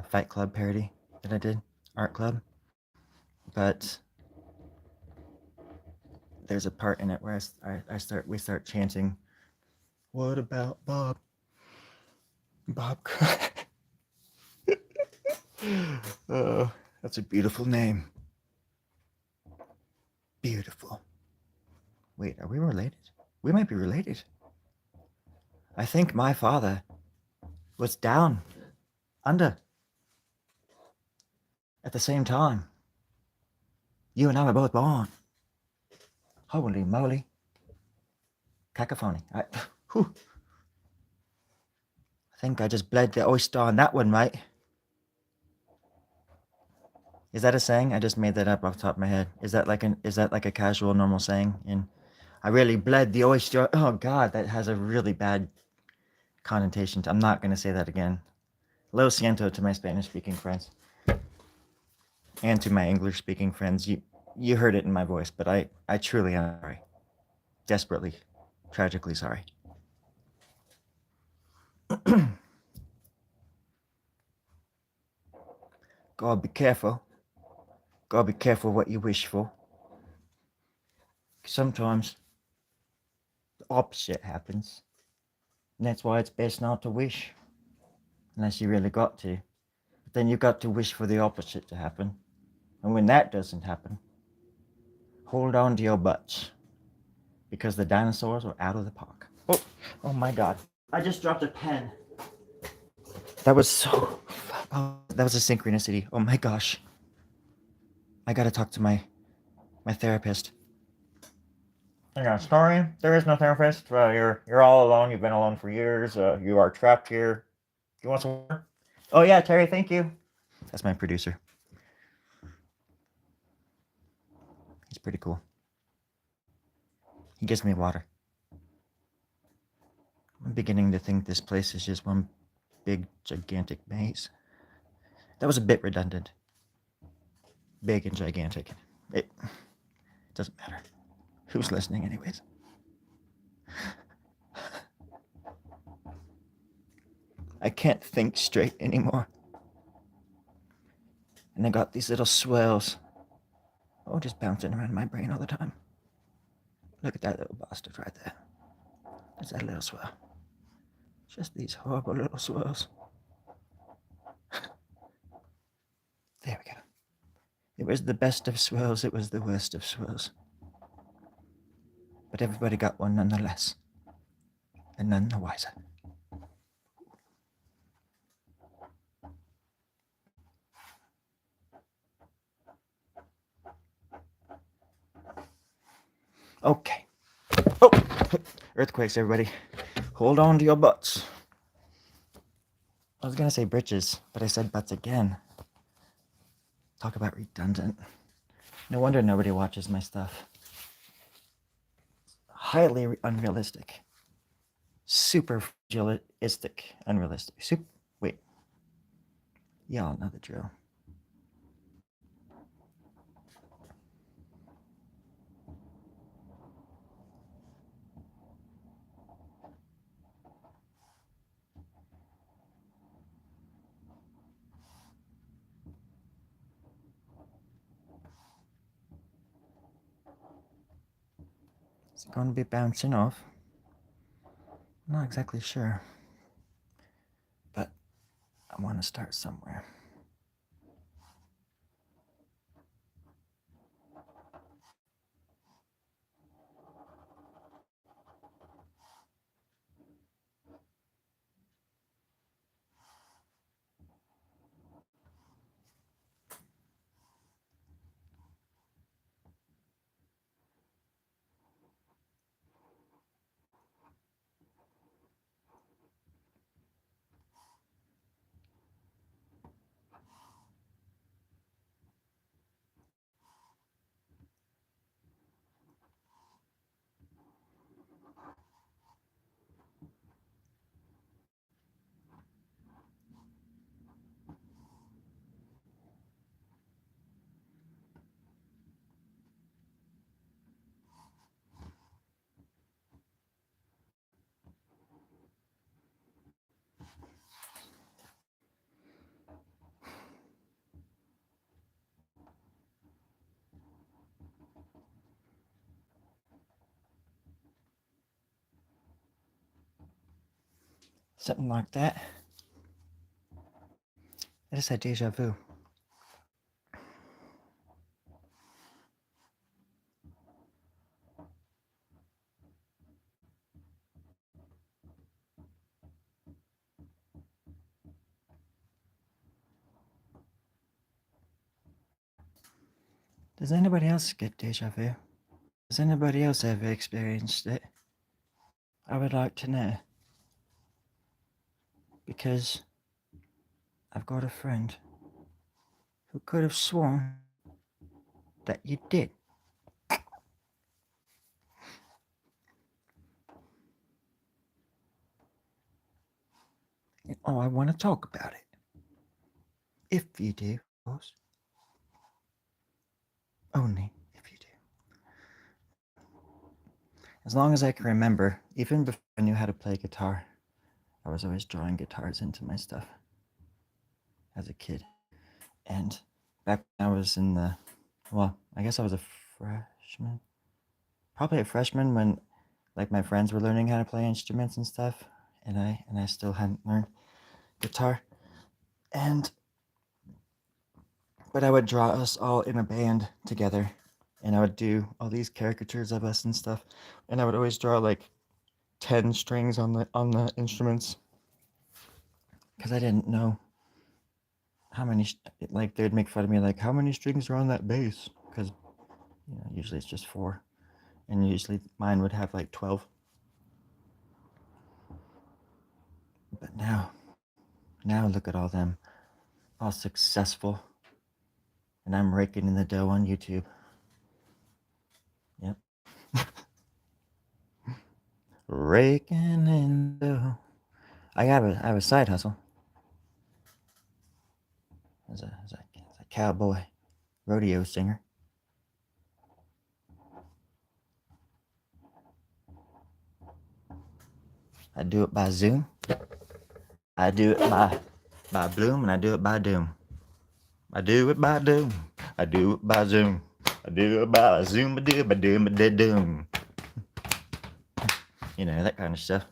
Fight Club parody that I did, Art Club, but there's a part in it where we start chanting, "What about Bob? Bob." Oh, that's a beautiful name. Beautiful. Wait, are we related? We might be related. I think my father was down under at the same time. You and I were both born. Holy moly. Cacophony. I think I just bled the oyster on that one, mate. Is that a saying? I just made that up off the top of my head. Is that like a casual, normal saying? And I really bled the oyster. Oh God, that has a really bad connotation. I'm not going to say that again. Lo siento to my Spanish-speaking friends. And to my English speaking friends, you heard it in my voice, but I truly am sorry. Desperately, tragically sorry. Gotta be careful. Gotta be careful what you wish for. Sometimes the opposite happens. And that's why it's best not to wish. Unless you really got to. But then you got to wish for the opposite to happen. And when that doesn't happen, hold on to your butts. Because the dinosaurs are out of the park. Oh my god. I just dropped a pen. That was so... Oh, that was a synchronicity. Oh my gosh. I gotta talk to my therapist. Yeah, story. There is no therapist. You're all alone. You've been alone for years. You are trapped here. You want some water? Oh yeah, Terry, thank you. That's my producer. He's pretty cool. He gives me water. I'm beginning to think this place is just one big, gigantic maze. That was a bit redundant. Big and gigantic. It doesn't matter. Who's listening, anyways? I can't think straight anymore. And I got these little swells. Oh, just bouncing around my brain all the time. Look at that little bastard right there. There's that little swell. Just these horrible little swirls. There we go. It was the best of swirls, it was the worst of swirls. But everybody got one nonetheless. And none the wiser. Okay. Oh! Earthquakes, everybody. Hold on to your butts. I was gonna say britches, but I said butts again. Talk about redundant. No wonder nobody watches my stuff. Highly unrealistic. Super fragilistic. Unrealistic. Wait. Y'all know the drill. Is it going to be bouncing off? I'm not exactly sure. But I want to start somewhere. Something like that. I just had deja vu. Does anybody else get deja vu? Has anybody else ever experienced it? I would like to know. Because I've got a friend who could have sworn that you did. Oh, I want to talk about it. If you do, of course. Only if you do. As long as I can remember, even before I knew how to play guitar, I was always drawing guitars into my stuff as a kid. And back when I was in the, well, I guess I was a freshman. Probably a freshman when like my friends were learning how to play instruments and stuff, and I still hadn't learned guitar. But I would draw us all in a band together, and I would do all these caricatures of us and stuff, and I would always draw like 10 strings on the instruments because I didn't know how many like they'd make fun of me like how many strings are on that bass because usually it's just 4, and usually mine would have like 12. But now look at all them, all successful, and I'm raking in the dough on YouTube. Yep. Raking in the dough. I have a side hustle as a cowboy rodeo singer. I do it by Zoom. I do it by Bloom, and I do it by Doom. I do it by Doom. I do it by Zoom. I do it by Zoom. I do it by Doom. I did Doom. That kind of stuff.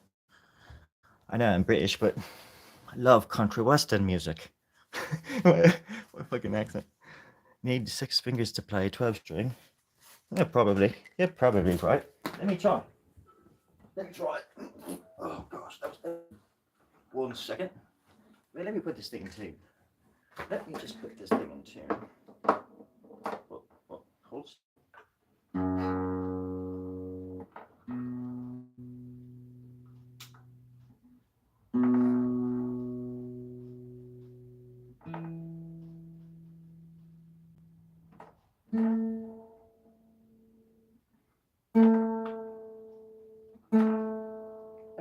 I know I'm British, but I love country western music. What a fucking accent. Need 6 fingers to play 12 string. Yeah, probably. You're probably right. Let me try. Oh gosh, that was 1 second. Wait, let me put this thing in tune. Let me just put this thing in tune. Hold.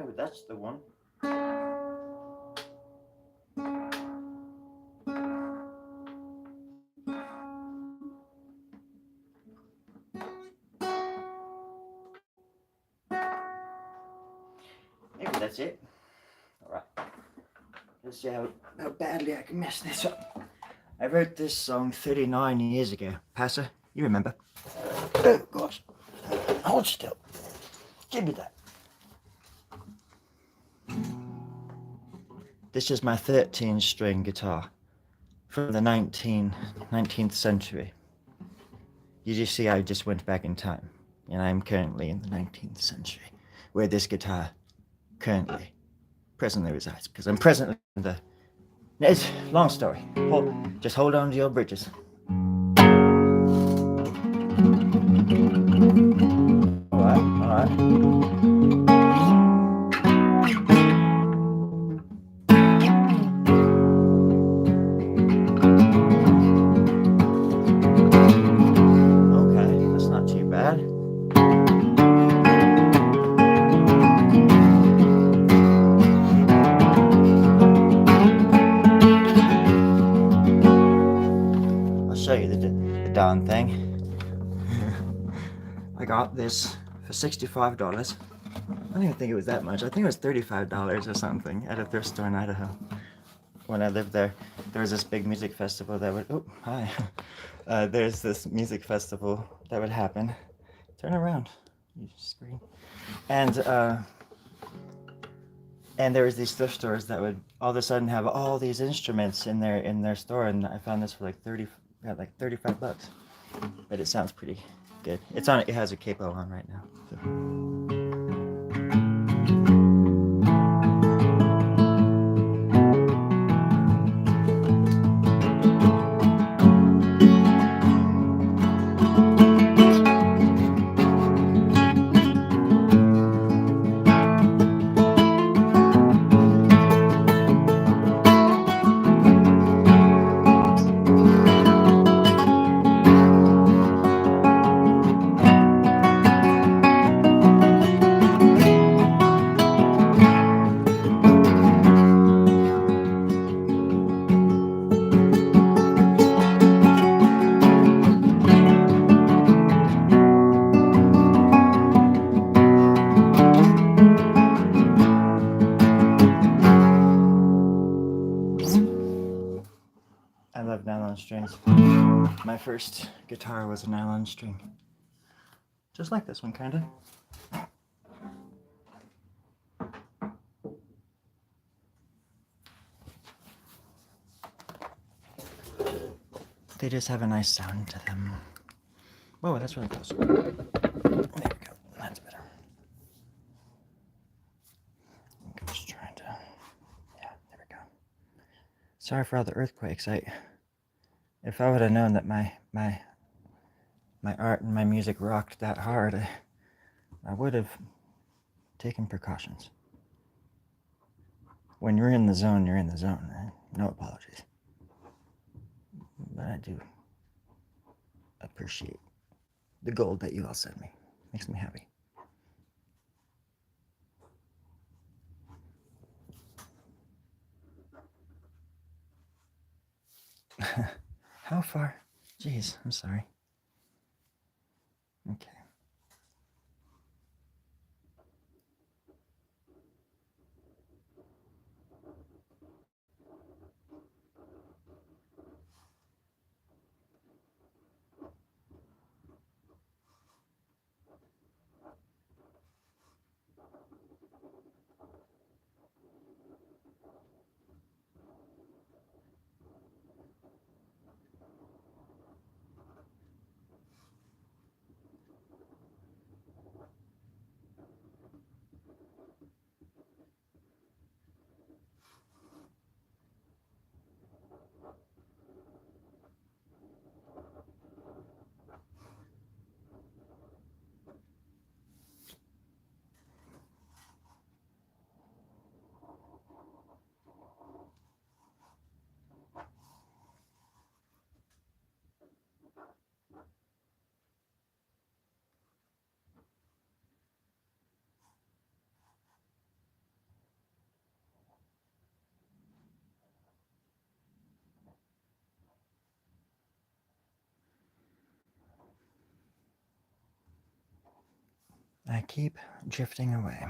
Oh, that's the one. Maybe that's it. All right. Let's see how badly I can mess this up. I wrote this song 39 years ago. Passer, you remember? Oh gosh. Hold still. Give me that. This is my 13-string guitar from the 19th century. You just see I just went back in time, and I'm currently in the 19th century, where this guitar presently resides, because I'm presently in the... It's a long story. Just hold on to your britches. All right. Darn thing. I got this for $65. I don't even think it was that much. I think it was $35 or something at a thrift store in Idaho. When I lived there, there was this big music festival that would... Oh, hi. There's this music festival that would happen. Turn around, you screen. And there was these thrift stores that would all of a sudden have all these instruments in their store, and I found this for like $35, but it sounds pretty good. It has a capo on right now. So. I love nylon strings. My first guitar was a nylon string. Just like this one, kind of. They just have a nice sound to them. Whoa, that's really close. There we go. That's better. I'm just trying to... Yeah, there we go. Sorry for all the earthquakes. If I would have known that my art and my music rocked that hard, I would have taken precautions. When you're in the zone, you're in the zone. No apologies. But I do appreciate the gold that you all sent me. Makes me happy. How far? Jeez, I'm sorry. Okay. I keep drifting away.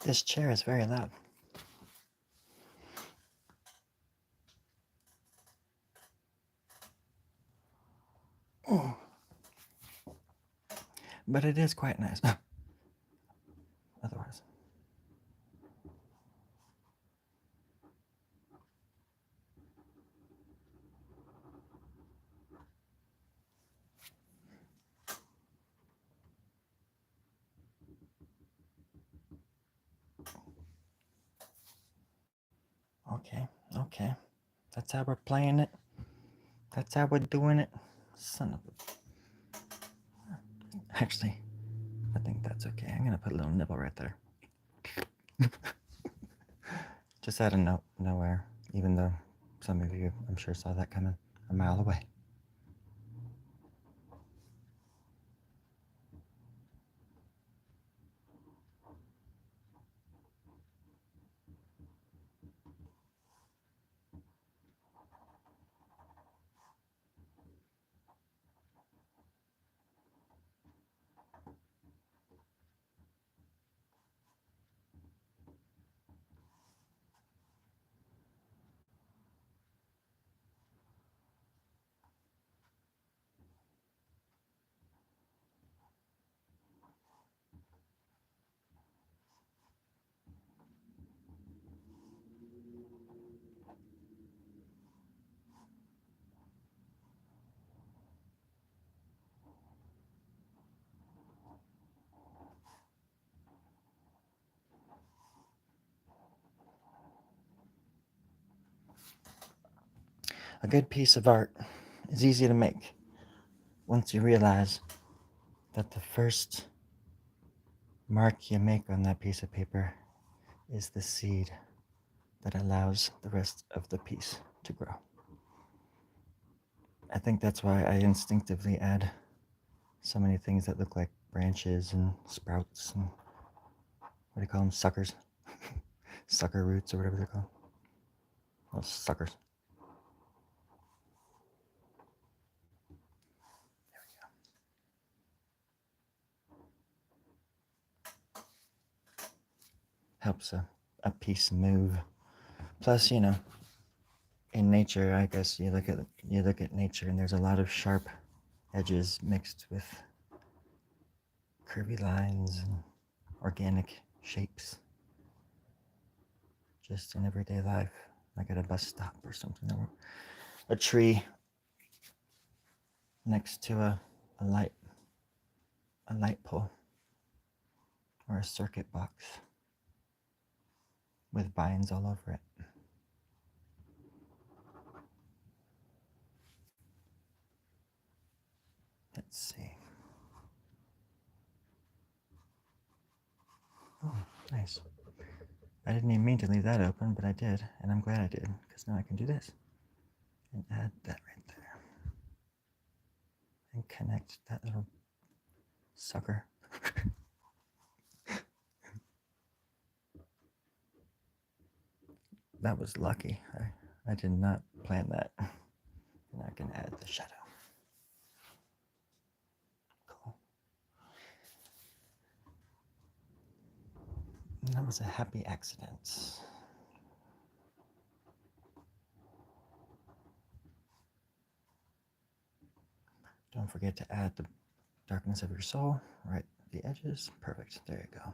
This chair is very loud. Oh. But it is quite nice. Otherwise. Okay, okay. That's how we're playing it. That's how we're doing it. Son of a... Actually, I think that's okay. I'm gonna put a little nibble right there. Just out of nowhere, even though some of you, I'm sure, saw that coming a mile away. A good piece of art is easy to make once you realize that the first mark you make on that piece of paper is the seed that allows the rest of the piece to grow. I think that's why I instinctively add so many things that look like branches and sprouts and what do you call them? Suckers? Sucker roots or whatever they're called. Those suckers. Helps a piece move. Plus, you know, in nature, I guess you look at nature and there's a lot of sharp edges mixed with curvy lines and organic shapes. Just in everyday life, like at a bus stop or something, or a tree next to a light pole, or a circuit box with vines all over it. Let's see. Oh, nice. I didn't even mean to leave that open, but I did, and I'm glad I did, because now I can do this. And add that right there. And connect that little sucker. That was lucky. I did not plan that. And I can add the shadow. Cool. And that was a happy accident. Don't forget to add the darkness of your soul right at the edges. Perfect. There you go.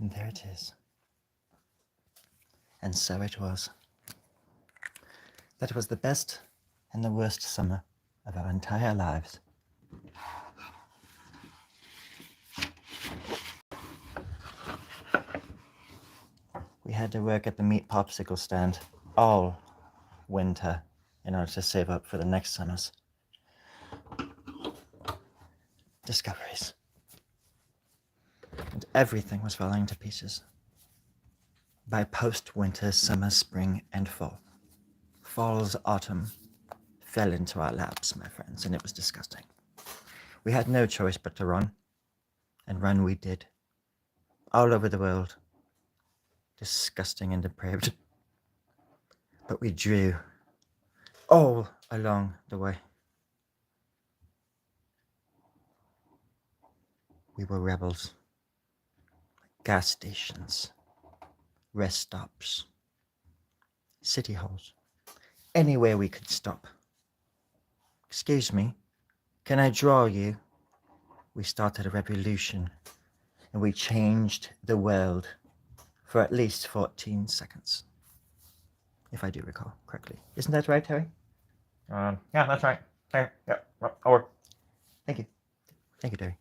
And there it is. And so it was. That was the best and the worst summer of our entire lives. We had to work at the meat popsicle stand all winter in order to save up for the next summer's discoveries. And everything was falling to pieces. By post-winter, summer, spring, and fall. Fall's autumn fell into our laps, my friends, and it was disgusting. We had no choice but to run, and run we did. All over the world. Disgusting and depraved. But we drew all along the way. We were rebels. Gas stations, rest stops, city halls, anywhere we could stop. Excuse me, can I draw you? We started a revolution, and we changed the world for at least 14 seconds, if I do recall correctly. Isn't that right, Terry? Yeah, that's right. There, yeah, over. Thank you. Thank you, Terry.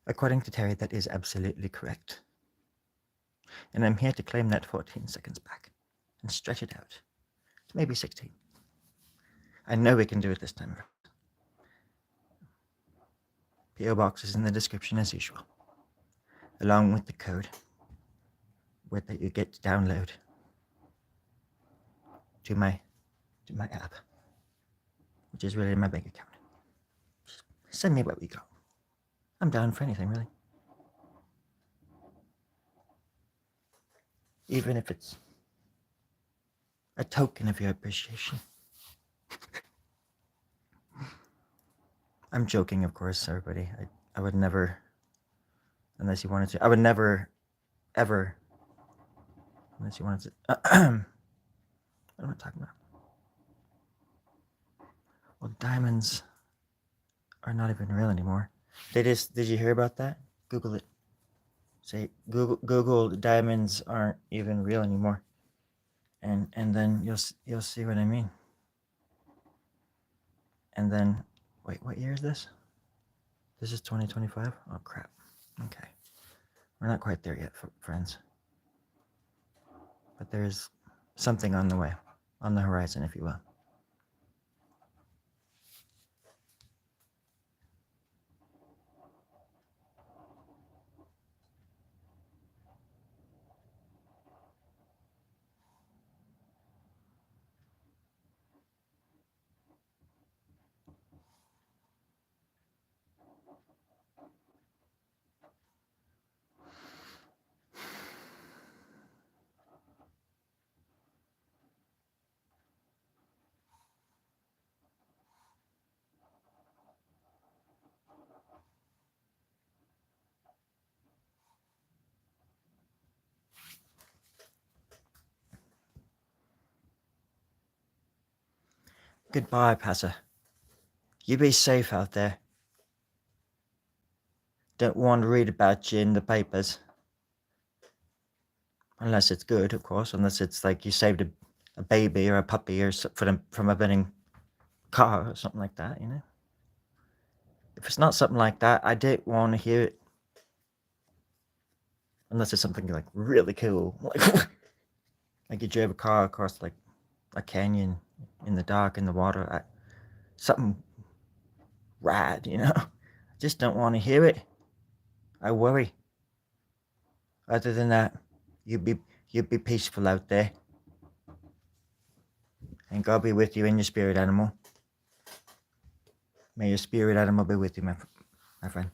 According to Terry, that is absolutely correct. And I'm here to claim that 14 seconds back and stretch it out to maybe 16. I know we can do it this time. PO box is in the description as usual, along with the code that you get to download to my app, which is really my bank account. Just send me what we got. I'm down for anything, really. Even if it's a token of your appreciation. I'm joking, of course, everybody. I would never, unless you wanted to, I would never, ever, unless you wanted to, what am I talking about? Well, diamonds are not even real anymore. Did you hear about that? Google it. Say, Google diamonds aren't even real anymore. And then you'll see what I mean. And then, wait, what year is this? This is 2025? Oh, crap. Okay. We're not quite there yet, friends. But there's something on the way, on the horizon, if you will. Goodbye, Passer. You be safe out there. Don't want to read about you in the papers. Unless it's good, of course. Unless it's like you saved a baby or a puppy or from a burning car or something like that, you know? If it's not something like that, I don't want to hear it. Unless it's something like really cool. Like you drove a car across like a canyon in the dark in the water. Something rad, you know? I just don't want to hear it. I worry. Other than that, you be peaceful out there. And God be with you in your spirit animal. May your spirit animal be with you, my friend.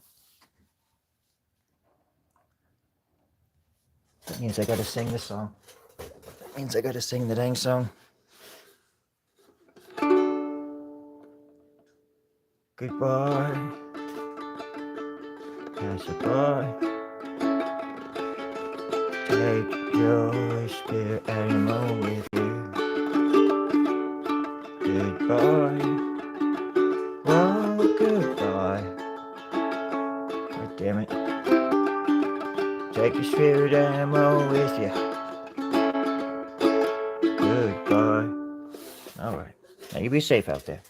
That means I gotta sing this song. That means I gotta sing the dang song. Goodbye, passerby. Take your spirit animal with you. Goodbye. Oh, goodbye. God damn it. Take your spirit animal with you. Goodbye. All right. Now you be safe out there.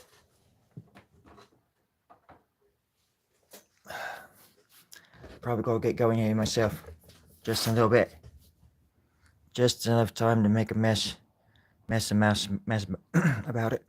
Probably gotta get going here myself. Just a little bit. Just enough time to make a mess about it.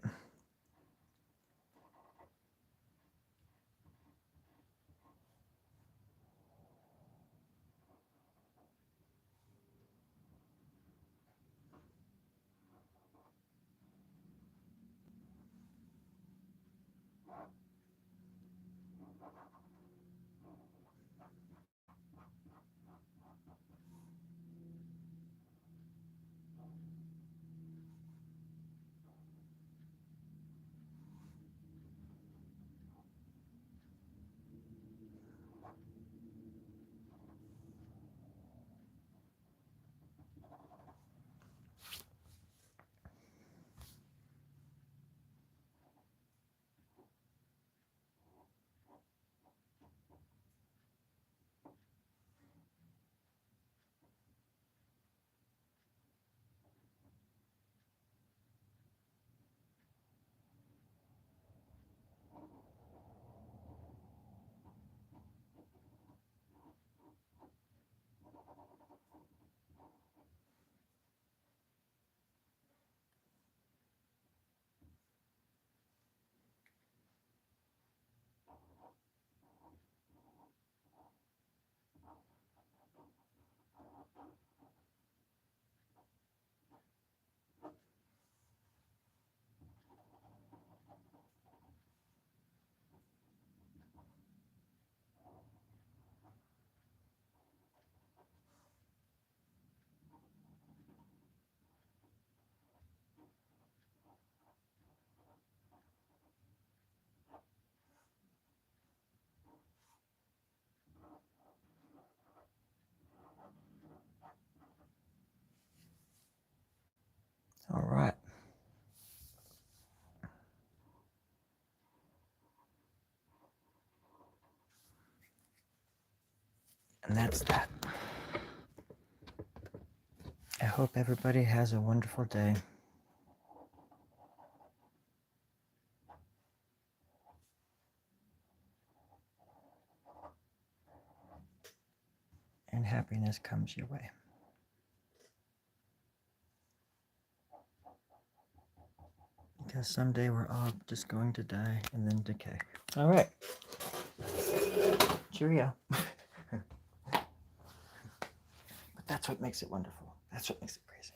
All right. And that's that. I hope everybody has a wonderful day. And happiness comes your way. Because someday we're all just going to die and then decay. All right. Cheerio. But that's what makes it wonderful. That's what makes it crazy.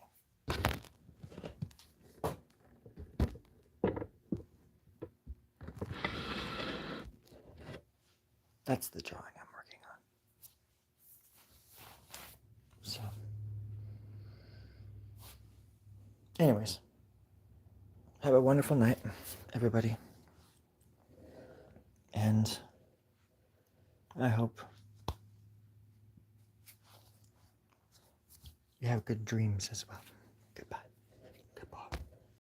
That's the drawing I'm working on. So, anyways, have a wonderful night, everybody. And I hope you have good dreams as well. Goodbye.